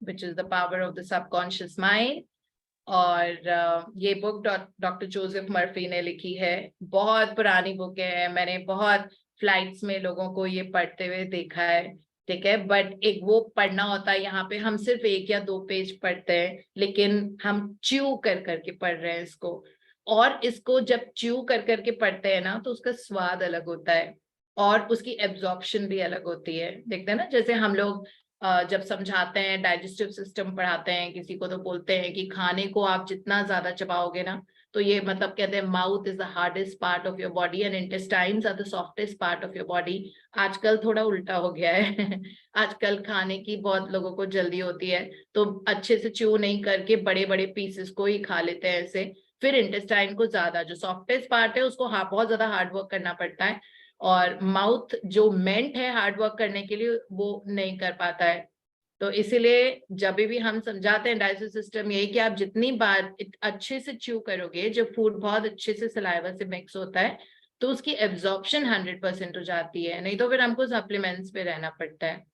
which is The Power of the Subconscious Mind. और ये बुक डॉक्टर जोसेफ मर्फी ने लिखी है. बहुत पुरानी बुक है. मैंने बहुत फ्लाइट्स में लोगों को ये पढ़ते हुए देखा है, ठीक है. बट एक वो पढ़ना होता है, यहाँ पे हम सिर्फ 1 या 2 पेज पढ़ते हैं, लेकिन हम च्यू कर करके पढ़ रहे हैं इसको. और इसको जब च्यू कर करके पढ़ते हैं ना, तो उसका स्वाद अलग होता है और उसकी एब्जॉर्प्शन भी अलग होती है. देखते हैं ना, जैसे हम लोग जब समझाते हैं, डाइजेस्टिव सिस्टम पढ़ाते हैं किसी को, तो बोलते हैं कि खाने को आप जितना ज्यादा चबाओगे ना, तो ये मतलब कहते हैं mouth is the hardest part of your body and intestines are the softest part of your body. आजकल थोड़ा उल्टा हो गया है. आजकल खाने की बहुत लोगों को जल्दी होती है, तो अच्छे से च्यू नहीं करके बड़े बड़े पीसेस को ही खा लेते हैं ऐसे. फिर इंटेस्टाइन को ज्यादा, जो सॉफ्टेस्ट पार्ट है उसको बहुत ज्यादा हार्ड वर्क करना पड़ता है. और माउथ जो मेंट है हार्ड वर्क करने के लिए, वो नहीं कर पाता है. तो इसीलिए जब भी हम समझाते हैं डाइजेस्टिव सिस्टम, यही कि आप जितनी बार अच्छे से च्यू करोगे, जब फूड बहुत अच्छे से सलाइवा से मिक्स होता है, तो उसकी एब्जॉर्प्शन 100% हो जाती है. नहीं तो फिर हमको सप्लीमेंट्स पे रहना पड़ता है,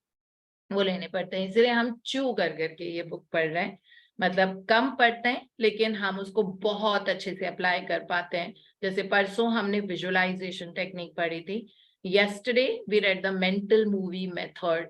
वो लेने पड़ते हैं. इसलिए हम च्यू कर करके ये बुक पढ़ रहे हैं. मतलब कम पढ़ते हैं, लेकिन हम उसको बहुत अच्छे से अप्लाई कर पाते हैं. जैसे परसों हमने विजुअलाइजेशन टेक्निक पढ़ी थी. yesterday we read the mental movie method,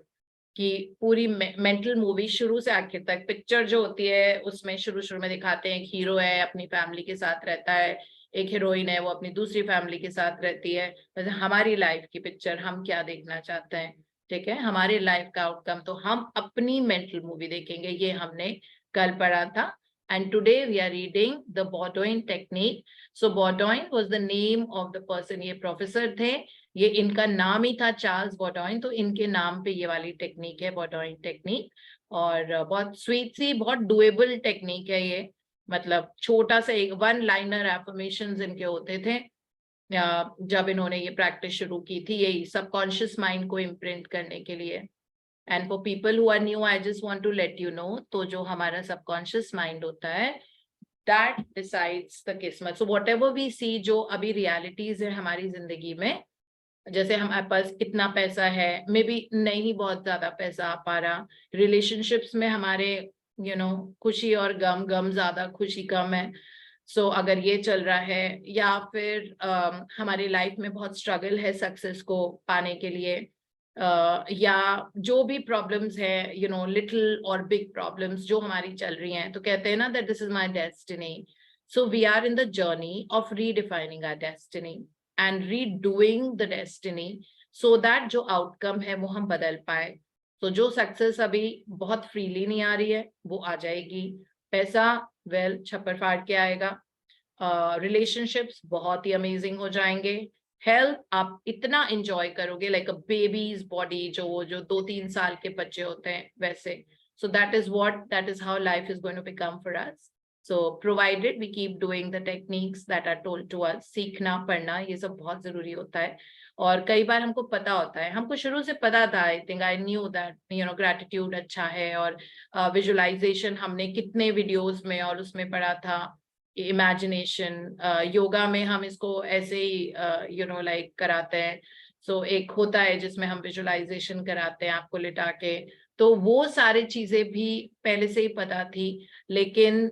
कि पूरी मेंटल मूवी शुरू से आखिर तक. पिक्चर जो होती है उसमें शुरू में दिखाते हैं एक हीरो है, अपनी फैमिली के साथ रहता है, एक हीरोइन है, वो अपनी दूसरी फैमिली के साथ रहती है. वैसे हमारी लाइफ की पिक्चर, हम क्या देखना चाहते हैं, ठीक है, हमारे लाइफ का आउटकम, तो हम अपनी मेंटल मूवी देखेंगे. ये हमने कल पढ़ा था. And today we are reading the Byrne technique. So Byrne was the name of the person. ये प्रोफेसर थे, ये इनका नाम ही था चार्ल्स बॉर्डॉइन. तो इनके नाम पे ये वाली टेक्निक है, बॉर्डॉइन टेक्निक. और बहुत स्वीट सी, बहुत डुएबल टेक्निक है ये. मतलब छोटा सा एक 1 लाइनर एफर्मेशंस इनके होते थे जब इन्होंने ये प्रैक्टिस शुरू की थी, यही सबकॉन्शियस माइंड को इम्प्रिंट करने के लिए. And for people who are new, I just want to let you know, तो जो हमारा subconscious mind होता है, that decides the किस्मत. So whatever we see, जो अभी realities है हमारी जिंदगी में, जैसे हमारे पास कितना पैसा है, मे बी नहीं बहुत ज्यादा पैसा आ पा रहा, रिलेशनशिप्स में हमारे खुशी और गम ज्यादा, खुशी कम है. सो अगर ये चल रहा है, या फिर हमारी लाइफ में बहुत स्ट्रगल है सक्सेस को पाने के लिए, या जो भी प्रॉब्लम्स है, लिटिल और बिग प्रॉब्लम्स जो हमारी चल रही हैं, तो कहते हैं ना that this is my destiny. So we are in the journey of redefining our destiny and redoing the destiny so that जो outcome है वो हम बदल पाए. तो जो सक्सेस अभी बहुत फ्रीली नहीं आ रही है वो आ जाएगी. पैसा वेल छप्पर फाड़ के आएगा. रिलेशनशिप्स बहुत ही अमेजिंग हो जाएंगे. हेल्थ आप इतना एंजॉय करोगे लाइक अ बेबीज बॉडी, जो 2-3 साल के बच्चे होते हैं वैसे. So that is how life is going to become for us. So provided we keep doing the techniques that are told to us, सीखना पढ़ना ये सब बहुत जरूरी होता है. और कई बार हमको पता होता है, हमको शुरू से पता था, I think I knew that gratitude अच्छा है, और विजुअलाइजेशन हमने कितने वीडियोस में और उसमें पढ़ा था. इमेजिनेशन योगा में हम इसको ऐसे ही लाइक कराते हैं. सो एक होता है जिसमें हम विजुअलाइजेशन कराते हैं आपको लिटा के. तो वो सारी चीजें भी पहले से ही पता थी, लेकिन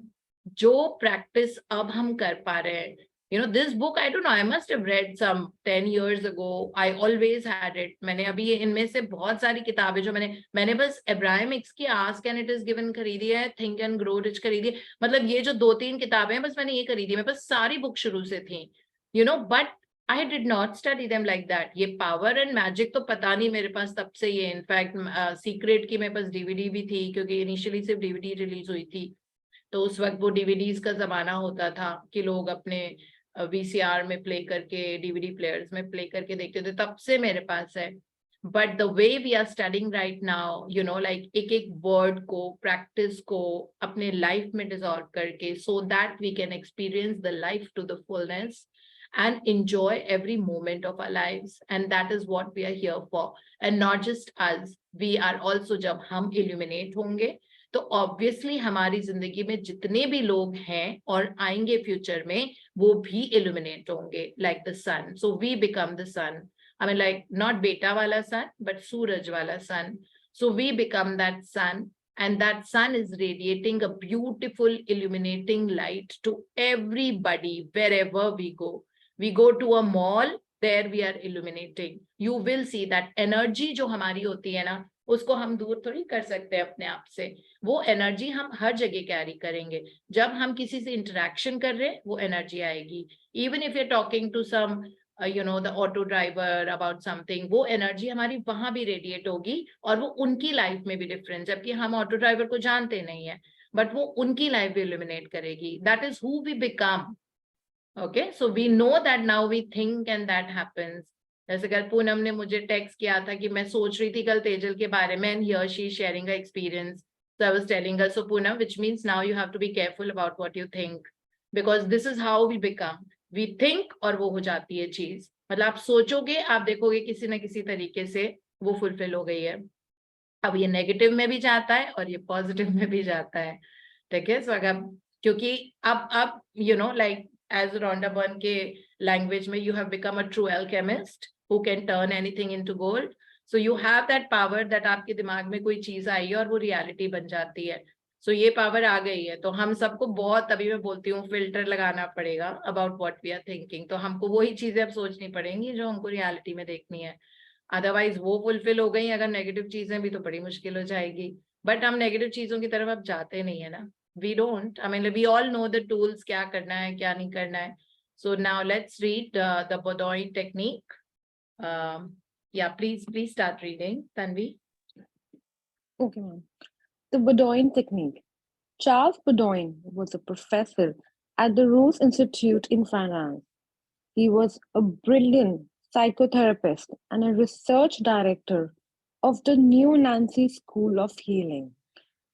जो प्रैक्टिस अब हम कर पा रहे हैं, this book, I don't know, I must have read some 10 years ago. I always had it. मैंने अभी इनमें से बहुत सारी किताबें जो मैंने बस Abraham Hicks की Ask and It Is Given खरीदी है, Think and Grow Rich खरीदी है. मतलब ये जो 2-3 किताबें हैं बस मैंने ये खरीदी है. मेरे पास सारी बुक शुरू से थी, but I did not study them like that. ये पावर एंड मैजिक तो पता नहीं मेरे पास तब से. ये इनफैक्ट सीक्रेट की मेरे पास डीवीडी भी थी, क्योंकि इनिशियली सिर्फ डीवीडी रिलीज हुई थी. तो उस वक्त वो डीवीडीज का जमाना होता था कि लोग अपने वीसीआर में प्ले करके, डीवीडी प्लेयर्स में प्ले करके देखते थे. तब से मेरे पास है. But the way we are studying right now, like एक एक वर्ड को, प्रैक्टिस को अपने लाइफ में डिसॉल्व करके, so that we can experience the life to the fullness and enjoy every moment of our lives. And that is what we are here for. And not just us, we are also, जब हम illuminate होंगे तो obviously हमारी जिंदगी में जितने भी लोग हैं और आएंगे फ्यूचर में, वो भी illuminate होंगे like the sun. So we become the sun. I mean, like not बेटा वाला sun, but सूरज वाला sun. So we become that sun, and that sun is radiating a beautiful illuminating light to everybody wherever we go. We go to a mall, there we are illuminating. You will see that energy जो हमारी होती है ना, उसको हम दूर थोड़ी कर सकते हैं अपने आप से. वो एनर्जी हम हर जगह कैरी करेंगे. जब हम किसी से इंटरेक्शन कर रहे हैं वो एनर्जी आएगी. Even if you are talking to some the auto driver about something, वो एनर्जी हमारी वहां भी रेडिएट होगी, और वो उनकी लाइफ में भी डिफरेंस, जबकि हम ऑटो ड्राइवर को जानते नहीं है, बट वो उनकी लाइफ भी इल्यूमिनेट करेगी. That is who we become. Okay, so we know that now we think and that happens. जैसे कल पूनम ने मुझे टेक्स्ट किया था कि मैं सोच रही थी कल तेजल के बारे में, and here she is sharing her experience. So I was telling her, so Poonam, which means now you have to be careful about what you think, because this is how we become. We think और वो हो जाती है चीज. मतलब आप सोचोगे, आप देखोगे किसी न किसी तरीके से वो फुलफिल हो गई है. अब ये नेगेटिव में भी जाता है और ये पॉजिटिव में भी जाता है. ठीक है. सो अगर, क्योंकि अब like as Rhonda Byrne के language में, you have become a true alchemist who can turn anything into gold. So you have that power that आपके दिमाग में कोई चीज आई है और वो reality बन जाती है. So ये power आ गई है. तो हम सबको बहुत, अभी मैं बोलती हूँ, filter लगाना पड़ेगा about what we are thinking. तो हमको वही चीजें अब सोचनी पड़ेंगी जो हमको reality में देखनी है. Otherwise वो fulfill हो गई, अगर negative चीजें भी, तो बड़ी मुश्किल हो जाएगी. But हम negative चीजों की तरफ अब जाते नहीं है ना. We don't. I mean, we all know the tools, क्या करना है, क्या नहीं करना है. So now let's read the Byrne technique. Yeah, please start reading, Tanvi. Okay, ma'am. The Byrne technique. Charles Byrne was a professor at the Rose Institute in France. He was a brilliant psychotherapist and a research director of the New Nancy School of Healing,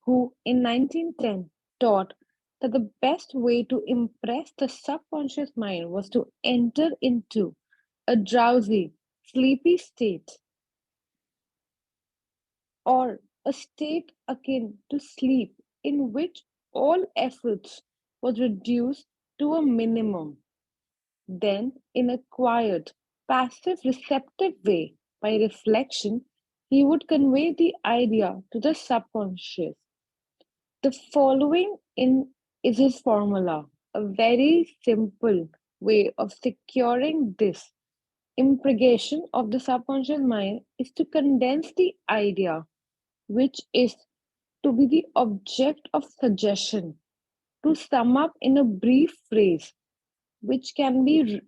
who in 1910 taught that the best way to impress the subconscious mind was to enter into a drowsy, sleepy state. or a state akin to sleep in which all efforts was reduced to a minimum. Then, in a quiet, passive, receptive way, by reflection, he would convey the idea to the subconscious. The following in is his formula, a very simple way of securing this impregnation of the subconscious mind is to condense the idea, which is to be the object of suggestion, to sum up in a brief phrase which can be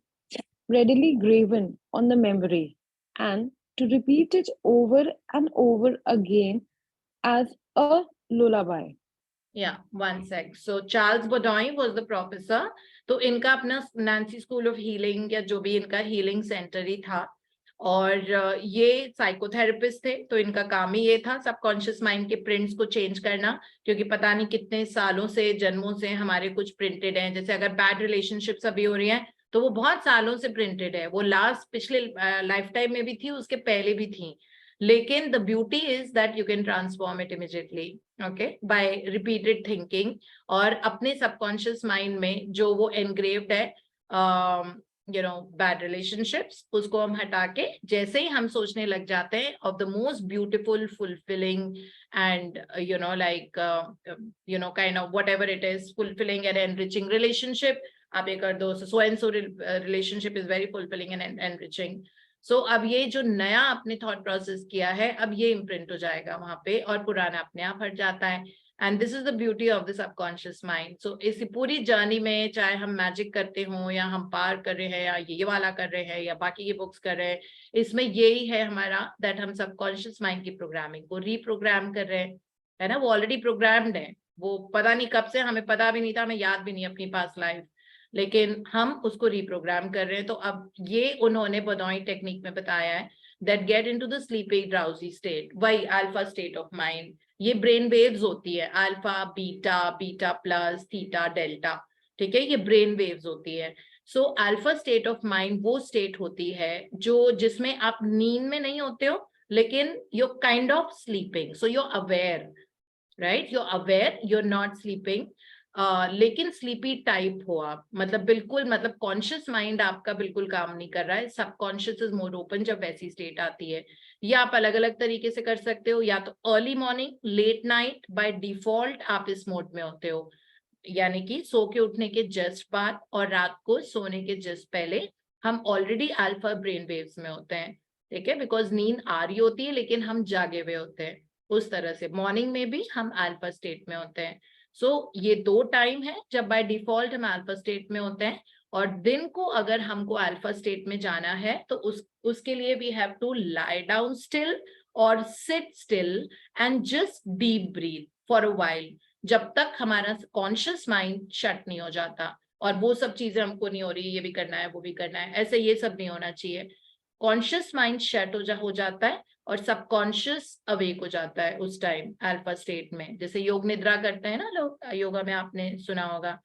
readily graven on the memory, and to repeat it over and over again as a lullaby. Yeah, one sec. So Charles Baudoin was the professor. तो इनका अपना नैन्सी स्कूल ऑफ हीलिंग या जो भी इनका हीलिंग सेंटर ही था, और ये साइकोथेरेपिस्ट थे, तो इनका काम ही ये था सबकॉन्शियस माइंड के प्रिंट्स को चेंज करना, क्योंकि पता नहीं कितने सालों से, जन्मों से हमारे कुछ प्रिंटेड हैं। जैसे अगर बैड रिलेशनशिप्स अभी हो रही हैं तो वो बहुत सालों से प्रिंटेड है, वो लास्ट पिछले लाइफ टाइम में भी थी, उसके पहले भी थी। लेकिन the beauty is that you can transform it immediately, okay, by repeated thinking. और अपने सबकॉन्शियस माइंड में जो वो एनग्रेव्ड है बैड रिलेशनशिप्स, उसको हम हटा के जैसे ही हम सोचने लग जाते हैं of the most beautiful, fulfilling and kind of whatever it is, fulfilling and enriching relationship, आप ये कर दो, so and so relationship is very fulfilling and enriching. So अब ये जो नया आपने थॉट प्रोसेस किया है, अब ये इम्प्रिंट हो जाएगा वहां पे, और पुराना अपने आप हट जाता है। And this is the beauty of the subconscious mind. So इस पूरी जर्नी में, चाहे हम मैजिक करते हो, या हम पार कर रहे हैं, या ये वाला कर रहे हैं, या बाकी ये बुक्स कर रहे हैं, इसमें यही है हमारा, दैट हम सबकॉन्शियस माइंड की प्रोग्रामिंग को रीप्रोग्राम कर रहे हैं, है ना। वो ऑलरेडी प्रोग्राम्ड है, वो पता नहीं कब से, हमें पता भी नहीं था, हमें याद भी नहीं अपनी पास्ट लाइफ, लेकिन हम उसको रिप्रोग्राम कर रहे हैं। तो अब ये उन्होंने बडोई टेक्निक में बताया है, that get into the sleepy drowsy state, वही अल्फा स्टेट ऑफ माइंड। ये ब्रेन वेव्स होती है, alpha, beta, beta plus, theta, delta, ठीक है, ये ब्रेन वेव्स होती है। So alpha state of mind वो स्टेट होती है जो, जिसमें आप नींद में नहीं होते हो, लेकिन you kind of sleeping, so you aware, right, you aware, you are not sleeping, लेकिन स्लीपी टाइप हो आप, मतलब बिल्कुल, मतलब कॉन्शियस माइंड आपका बिल्कुल काम नहीं कर रहा है, सबकॉन्शियस इज मोर ओपन जब वैसी स्टेट आती है। या आप अलग अलग तरीके से कर सकते हो, या तो early morning, late night, by default आप इस मोड में होते हो, यानी कि सो के उठने के जस्ट बाद और रात को सोने के जस्ट पहले हम ऑलरेडी अल्फा ब्रेन वेव्स में होते हैं, ठीक है, बिकॉज नींद आ रही होती है लेकिन हम जागे हुए होते हैं। उस तरह से मॉर्निंग में भी हम अल्फा स्टेट में होते हैं। सो ये दो टाइम है जब बाय डिफॉल्ट हम अल्फा स्टेट में होते हैं, और दिन को अगर हमको अल्फा स्टेट में जाना है तो उसके लिए we have to lie down still और sit still and just deep breath for a while, जब तक हमारा कॉन्शियस माइंड शट नहीं हो जाता। और वो सब चीजें हमको नहीं हो रही, ये भी करना है, वो भी करना है, ऐसे ये सब नहीं होना चाहिए। कॉन्शियस माइंड शट हो जाता है और सबकॉन्शियस अवेक हो जाता है उस टाइम अल्फा स्टेट में। जैसे योग निद्रा करते हैं ना लोग, योगा में आपने सुना होगा।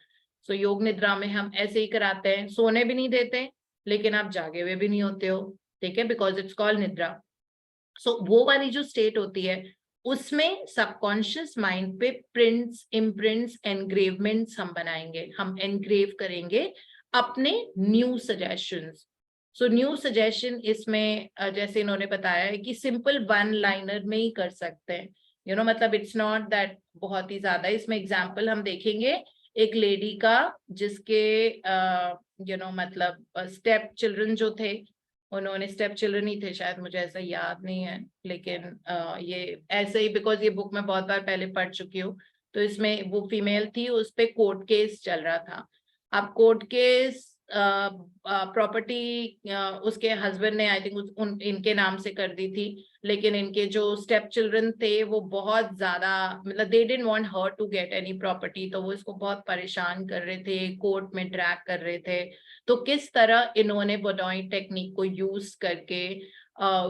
सो योग निद्रा में हम ऐसे ही कराते हैं, सोने भी नहीं देते लेकिन आप जागे हुए भी नहीं होते हो, ठीक है, बिकॉज इट्स कॉल्ड निद्रा। सो वो वाली जो स्टेट होती है, उसमें सबकॉन्शियस माइंड पे प्रिंट्स, इम्प्रिंट्स, एनग्रेवमेंट्स हम बनाएंगे, हम एनग्रेव करेंगे अपने new suggestions. So new suggestion इसमें जैसे इन्होंने बताया है कि सिंपल वन लाइनर में ही कर सकते हैं, मतलब इट्स नॉट दैट बहुत ही ज्यादा। इसमें एग्जाम्पल हम देखेंगे एक लेडी का, जिसके मतलब स्टेप चिल्ड्रन जो थे, उन्होंने स्टेप चिल्ड्रन ही थे शायद, मुझे ऐसा याद नहीं है, लेकिन ये ऐसे ही, बिकॉज ये बुक मैं बहुत बार पहले पढ़ चुकी हूँ। तो इसमें वो फीमेल थी, उस पे कोर्ट केस चल रहा था। अब कोर्ट केस, प्रॉपर्टी उसके हस्बैंड ने आई थिंक इनके नाम से कर दी थी, लेकिन इनके जो स्टेप चिल्ड्रन थे वो बहुत ज्यादा, मतलब they didn't want her to get any property, तो वो इसको बहुत परेशान कर रहे थे, कोर्ट में ड्रैग कर रहे थे। तो किस तरह इन्होंने बडोई टेक्निक को यूज करके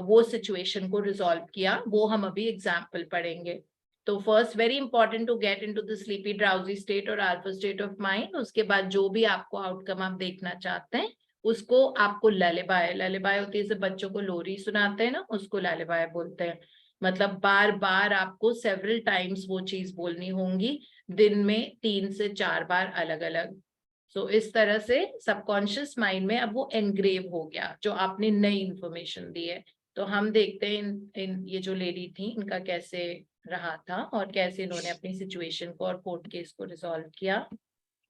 वो सिचुएशन को रिजॉल्व किया, वो हम अभी एग्जाम्पल पढ़ेंगे। तो first very important to get into the sleepy drowsy state और अल्फा स्टेट ऑफ माइंड। उसके बाद जो भी आपको आउटकम आप देखना चाहते हैं उसको आपको लैलेबाय होती है, जैसे बच्चों को लोरी सुनाते हैं ना, उसको लैलेबाय बोलते हैं। मतलब बार बार आपको सेवरल टाइम्स वो चीज बोलनी होंगी, दिन में 3 से 4 बार अलग अलग। सो इस तरह से सबकॉन्शियस माइंड में अब वो एनग्रेव हो गया जो आपने नई इंफॉर्मेशन दी है। तो हम देखते हैं इन ये जो लेडी थी इनका कैसे रहा था और कैसे इन्होंने अपनी सिचुएशन को और कोर्ट केस को रिजॉल्व किया।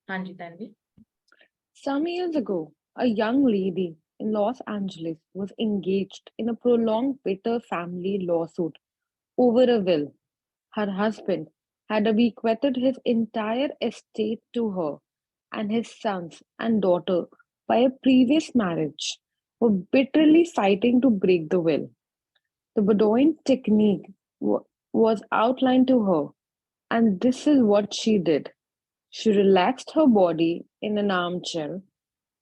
हाँ जी Tanvi. Some years ago, a young lady in Los Angeles was engaged in a prolonged bitter family lawsuit over a will. Her husband had bequeathed his entire estate to her, and his sons and daughter, by a previous marriage, were bitterly fighting to break the will. The Bedouin technique was outlined to her, and this is what she did. She relaxed her body in an armchair,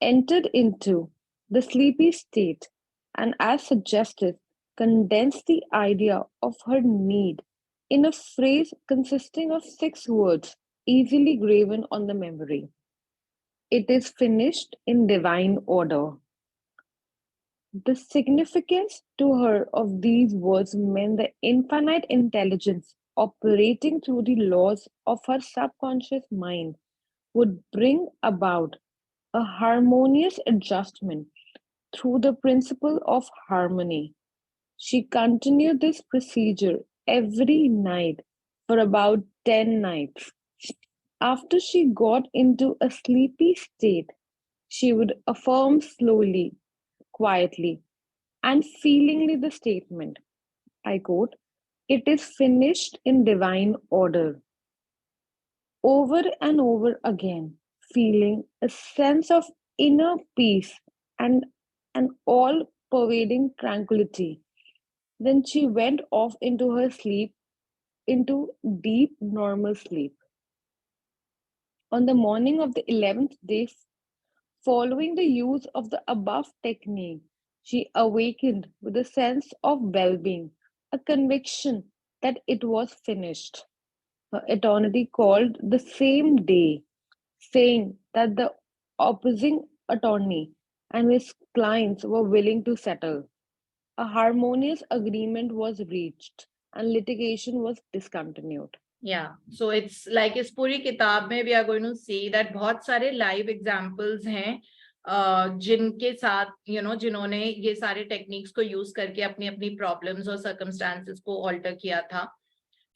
entered into the sleepy state, and, as suggested, condensed the idea of her need in a phrase consisting of 6 words easily graven on the memory. It is finished in divine order. The significance to her of these words meant the infinite intelligence operating through the laws of her subconscious mind would bring about a harmonious adjustment through the principle of harmony. She continued this procedure every night for about 10 nights. After she got into a sleepy state, she would affirm slowly, quietly, and feelingly the statement, I quote, "It is finished in divine order," over and over again, feeling a sense of inner peace and an all pervading tranquility. Then she went off into her sleep, into deep, normal sleep. On the morning of the 11th day following the use of the above technique, she awakened with a sense of well being, a conviction that it was finished. Her attorney called the same day, saying that the opposing attorney and his clients were willing to settle. A harmonious agreement was reached and litigation was discontinued. Yeah, so it's like इस पूरी किताब में we are going to see that बहुत सारे live examples हैं जिनके साथ जिन्होंने ये सारे टेक्निक्स को यूज करके अपनी अपनी प्रॉब्लम्स और सर्कमस्टांसेस को ऑल्टर किया था।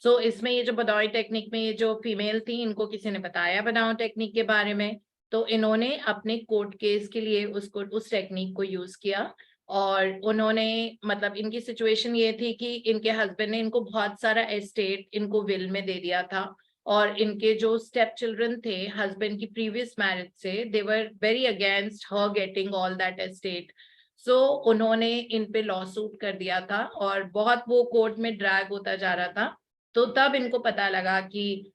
सो इसमें ये जो बदाई टेक्निक में ये जो फीमेल थी इनको किसी ने बताया बदाई टेक्निक के बारे में, तो इन्होंने अपने कोर्ट केस के लिए उस टेक्निक को यूज किया। और उन्होंने मतलब इनकी सिचुएशन ये थी कि इनके हस्बैंड ने इनको बहुत सारा एस्टेट इनको विल में दे दिया था, और इनके जो स्टेप चिल्ड्रन थे हस्बैंड की प्रीवियस मैरिज से, they were very against her getting all that estate. So उन्होंने इन पे लॉ सूट कर दिया था और बहुत वो कोर्ट में ड्रैग होता जा रहा था। तो तब इनको पता लगा कि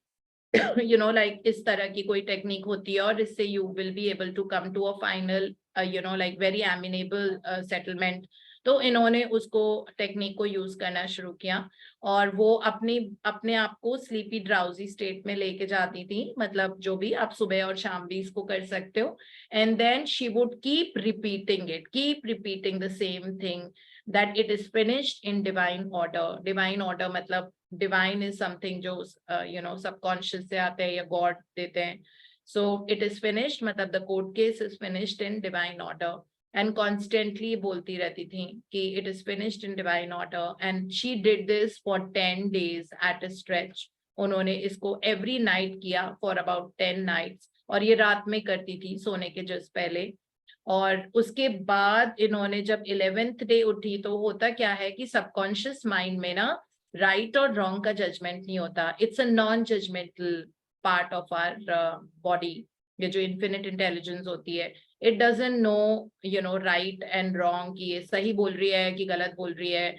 लाइक इस तरह की कोई टेक्निक होती है और इससे you will be able to come to a final like very amenable settlement. तो इन्होंने उसको टेक्निक को यूज करना शुरू किया और वो अपने आप को स्लीपी ड्राउजी स्टेट में लेके जाती थी, मतलब जो भी आप सुबह और शाम भी इसको कर सकते हो। And then she would keep repeating the same thing, that it is finished in divine order. Divine order मतलब divine is something जो subconscious से आते हैं या God देते हैं। So it is finished मतलब the court case is finished in divine order, and constantly बोलती रहती थी कि it is finished in divine order, and she did this for 10 days at a stretch. उन्होंने इसको every night किया for about 10 nights, और ये रात में करती थी सोने के जस्ट पहले। और उसके बाद इन्होंने जब 11th डे उठी तो होता क्या है कि सबकॉन्शियस माइंड में ना राइट और रॉन्ग का जजमेंट नहीं होता, it's a non judgemental part of our body. ये जो इन्फिनिट इंटेलिजेंस होती है, it doesn't know right and wrong कि ये सही बोल रही है कि गलत बोल रही है,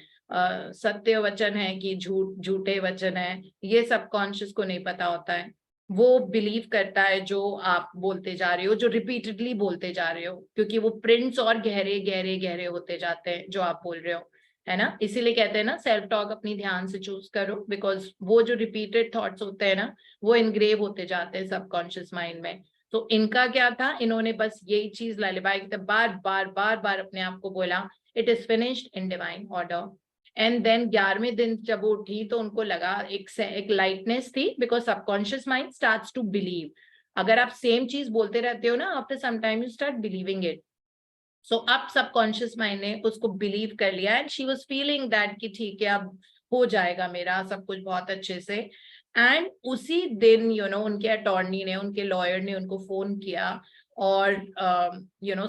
सत्य वचन है कि झूठे वचन है, ये सबकॉन्शियस को नहीं पता होता है। वो बिलीव करता है जो आप बोलते जा रहे हो, जो रिपीटेडली बोलते जा रहे हो, क्योंकि वो प्रिंट्स और गहरे गहरे गहरे होते जाते हैं जो आप बोल रहे हो, है ना। इसीलिए कहते हैं ना सेल्फ टॉक अपनी ध्यान से चूज करो, बिकॉज वो जो रिपीटेड थॉट्स होते हैं ना वो इनग्रेव होते जाते हैं सबकॉन्शियस माइंड में। तो इनका क्या था, इन्होंने बस यही चीज ललिबाई की बार बार बार बार अपने आप को बोला, it is finished in divine order. And then 11वें दिन जब वो उठी तो उनको लगा एक लाइटनेस थी, because subconscious mind starts to believe. अगर आप सेम चीज बोलते रहते हो ना, after some time you start believing it. So अब सबकॉन्शियस माइंड ने उसको बिलीव कर लिया and she was feeling that कि ठीक है अब हो जाएगा मेरा सब कुछ बहुत अच्छे से. एंड उसी दिन उनके अटॉर्नी ने, उनके लॉयर ने उनको फोन किया और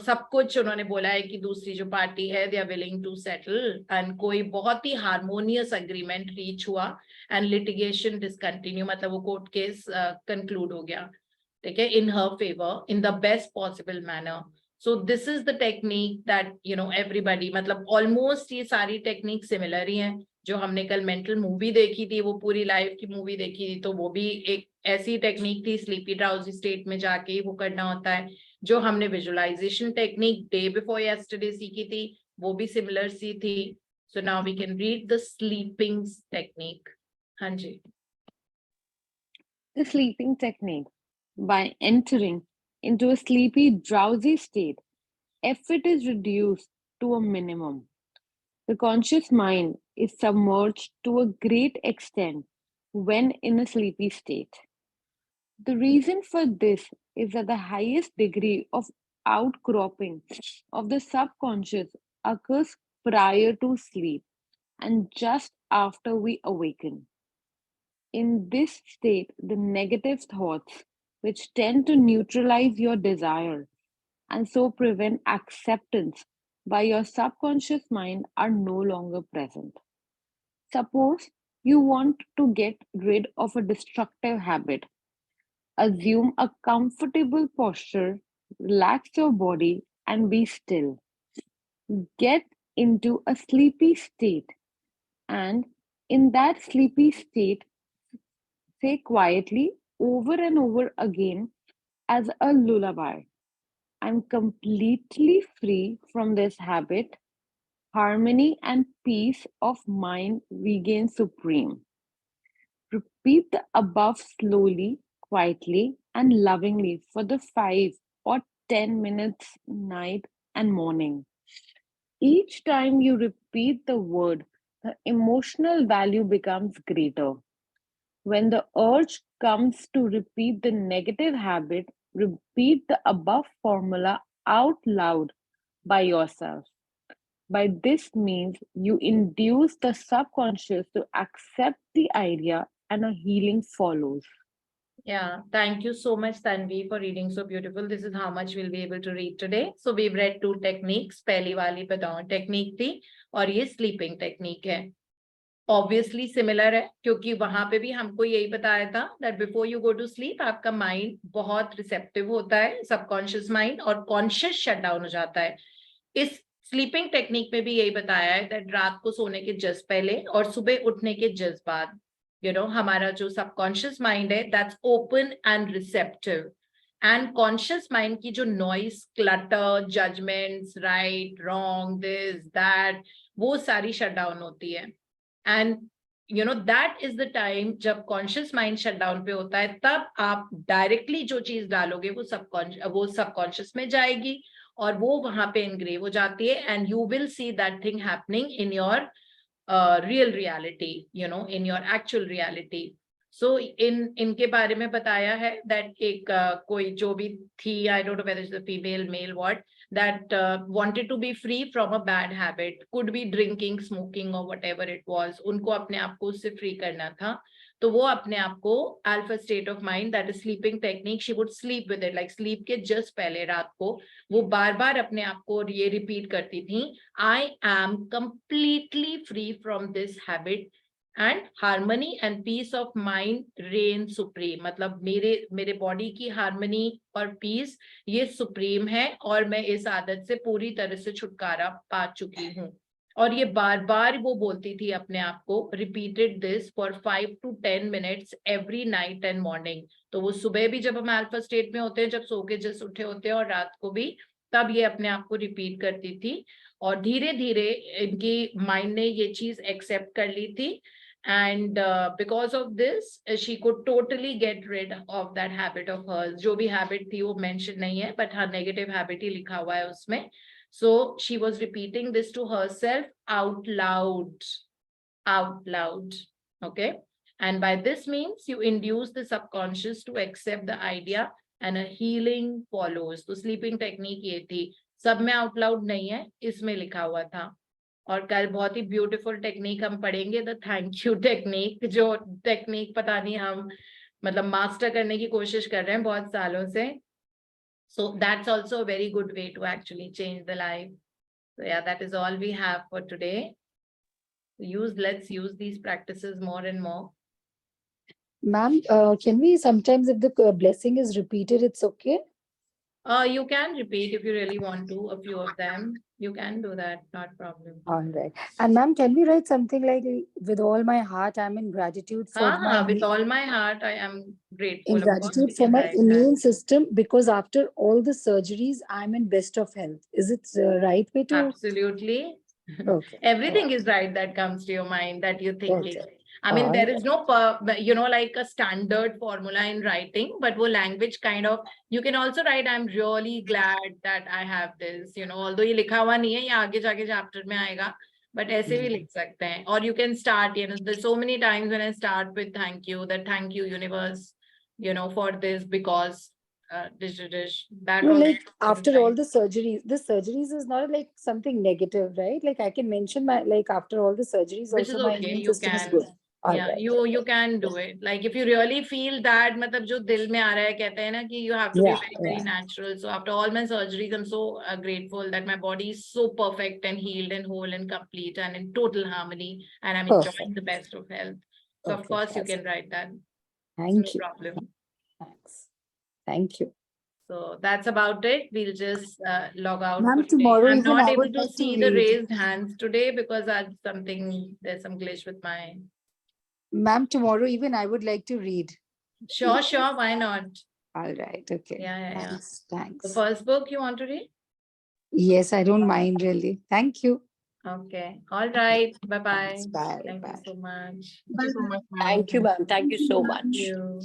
सब कुछ उन्होंने बोला है कि दूसरी जो पार्टी है they are willing to settle, and कोई बहुत ही हार्मोनियस अग्रीमेंट रीच हुआ एंड लिटिगेशन डिसकंटिन्यू, मतलब वो कोर्ट केस कंक्लूड हो गया, ठीक है, in her favor in the best possible manner. So this is the technique that everybody, मतलब almost ये सारी टेक्निक सिमिलर ही हैं. जो हमने कल मेंटल मूवी देखी थी, वो पूरी लाइफ की मूवी देखी थी, तो वो भी एक ऐसी टेक्निक थी, स्लीपी ड्राउजी स्टेट में जाके ही वो करना होता है. जो हमने visualisation technique day before yesterday सीखी थी, वो भी सिमिलर सी थी. So now we can read the sleeping technique. हाँ जी. The sleeping technique. By entering into a sleepy, drowsy state, effort is reduced to a minimum. The conscious mind is submerged to a great extent when in a sleepy state. The reason for this is that the highest degree of outcropping of the subconscious occurs prior to sleep and just after we awaken. In this state, the negative thoughts, which tend to neutralize your desire and so prevent acceptance by your subconscious mind, are no longer present. Suppose you want to get rid of a destructive habit. Assume a comfortable posture, relax your body, and be still. Get into a sleepy state, and in that sleepy state, say quietly over and over again as a lullaby, I'm completely free from this habit. Harmony and peace of mind reign supreme. Repeat the above slowly, quietly, and lovingly for the 5 or 10 minutes, night and morning. Each time you repeat the word, the emotional value becomes greater. When the urge comes to repeat the negative habit, repeat the above formula out loud by yourself. By this means, you induce the subconscious to accept the idea and a healing follows. Yeah, thank you so much, Tanvi, for reading so beautiful. This is how much we'll be able to read today. So we've read 2 techniques. पहली वाली बताओ टेक्निक थी और ये स्लीपिंग टेक्निक है. ऑब्वियसली सिमिलर है क्योंकि वहां पे भी हमको यही बताया था that before you go to sleep आपका माइंड बहुत रिसेप्टिव होता है, सबकॉन्शियस माइंड, और कॉन्शियस शट डाउन हो जाता है. इस स्लीपिंग टेक्निक में भी यही बताया है दैट रात को सोने के जस्ट पहले और सुबह उठने के जस्ट बाद हमारा जो सबकॉन्शियस माइंड है that's open and receptive, and conscious mind की जो noise, clutter, judgements, right, wrong, this that, वो सारी शट डाउन होती है. And that is the time जब कॉन्शियस माइंड शट डाउन पे होता है, तब आप डायरेक्टली जो चीज डालोगे वो सबकॉन्शियस में जाएगी और वो वहां पे एनग्रेव हो जाती है, and you will see that thing happening in your real reality, in your actual reality. So इनके बारे में बताया है that एक कोई जो भी थी, I don't know whether it's a female, male, what, that wanted to be free from a bad habit, could be drinking, smoking or whatever it was. उनको अपने आप को उससे free करना था, तो वो अपने आप को alpha state of mind, that is sleeping technique, she would sleep with it, like sleep के just पहले रात को वो बार बार अपने आप को ये repeat करती थी, I am completely free from this habit and harmony and peace of mind reign supreme. मतलब मेरे बॉडी की हार्मनी और पीस ये सुप्रीम है और मैं इस आदत से पूरी तरह से छुटकारा पा चुकी हूँ. और ये बार बार वो बोलती थी अपने आप को, repeated this for 5 to 10 minutes every night and morning. तो वो सुबह भी जब हम अल्फा स्टेट में होते हैं, जब सो के जस्ट उठे होते हैं, और रात को भी, तब ये अपने आप को रिपीट करती थी. और धीरे धीरे इनकी माइंड ने ये चीज एक्सेप्ट कर ली थी, and because of this she could totally get rid of that habit of hers. जो भी habit थी वो mention नहीं है, but हाँ negative habit ही लिखा हुआ है उसमें. So she was repeating this to herself out loud. out loud. Okay. And by this means, you induce the subconscious to accept the idea and a healing follows. तो sleeping technique ये थी. सब में out loud नहीं है, इसमें लिखा हुआ था. और कल बहुत ही ब्यूटीफुल टेक्निक हम पढ़ेंगे, द थैंक यू टेक्निक, जो टेक्निक पता नहीं हम मतलब मास्टर करने की कोशिश कर रहे हैं बहुत सालों से. So that's also a very good way to actually change the life. So yeah, that is all we have for today. Let's use these practices more and more. Ma'am, can we sometimes, if the blessing is repeated, it's okay? You can repeat if you really want to, a few of them. You can do that, not problem. All right. And ma'am, can we write something like, with all my heart, I'm in gratitude for my with all my heart, I am grateful. in Of course, gratitude we for can my write that. immune system, because after all the surgeries, I'm in best of health. Is it the right way to? Absolutely. Okay. Everything is right that comes to your mind that you're thinking. Okay. I mean, there Alright. is no, like a standard formula in writing, but wo language kind of, you can also write, I'm really glad that I have this, although ye likha hua nahi hai, ye aage jaake chapter mein aayega, but aise bhi likh sakte hain. Or you can start, there's so many times when I start with thank you, thank you universe, for this, because that No, also like after all right. the surgeries is not like something negative, right? Like I can mention my, like after all the surgeries Which also is my okay, immune you system is can. good. Yeah, Alright. you can do it. Like if you really feel that, मतलब जो दिल में आ रहा है, कहते हैं ना कि you have to be Yeah, very natural. So after all my surgeries, I'm so grateful that my body is so perfect and healed and whole and complete and in total harmony, and I'm enjoying Perfect. the best of health. So of Okay, course you that's- can write that. Thank No you. problem. Thanks. Thank you. So that's about it. We'll just log out Ma'am, for today. tomorrow I'm even not I able would to like to see the read. raised hands today because there's some glitch with my. Ma'am, tomorrow even I would like to read. Sure, why not? All right. Okay. Yeah. Thanks. The Thanks. first book you want to read? Yes, I don't mind really. Thank you. Okay. All right. Bye-bye. Thanks. Bye. Thank Bye. you so much. Thank you so much, ma'am. Thank you, ma'am. Thank you so Thank much. you.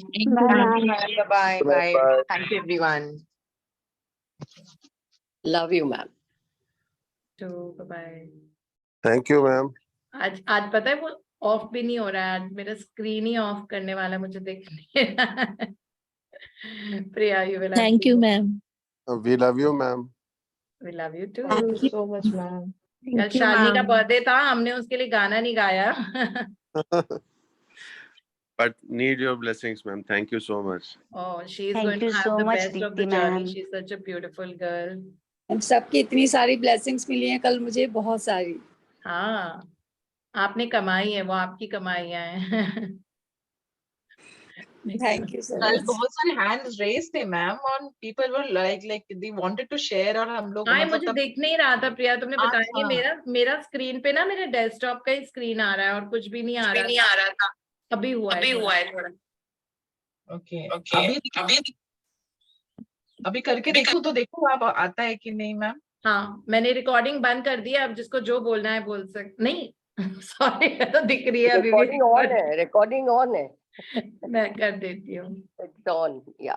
Bye-bye. Bye. Thank you, everyone. Love you, ma'am. Too. Bye-bye. Thank you, ma'am. आज पता है वो ऑफ भी नहीं हो रहा है, आज मेरा स्क्रीन ही ऑफ करने वाला मुझे देख नहीं रहा है. Priya, you will. Thank you, ma'am. We love you, ma'am. We love you too. Thank you so much, ma'am. कल शालिनी का बर्थडे था, हमने उसके लिए गाना नहीं गाया. But need your blessings, ma'am. Thank you so much. Oh, she's Thank going to you have so the much, best of the Deepti journey. ma'am. She's such a beautiful girl. हम सबकी इतनी सारी ब्लेसिंग्स मिली हैं कल मुझे बहुत सारी. हाँ, आपने कमाई है, वो आपकी कमाइयाँ हैं. Thank you so कल much. बहुत सारे hands raised थे मैम और people were like they wanted to share और हम लोग हाँ, मतलब मुझे तब दिख नहीं रहा था प्रिया, तुमने बताया कि अच्छा। मेरा स्क्रीन पे ना मेरे डेस्कटॉप का ही स्क्रीन आ रहा है और कुछ भी नहीं आ रहा था. अभी हुआ है थोड़ा. ओके अभी करके देखो तो देखो आप आता है कि नहीं मैम. हाँ, मैंने रिकॉर्डिंग बंद कर दी है, अब जिसको जो बोलना है बोल सकते. नहीं, सॉरी, तो दिख रही है अभी भी. Recording on है. Recording on है. मैं कर देती हूँ. It's on. Yeah.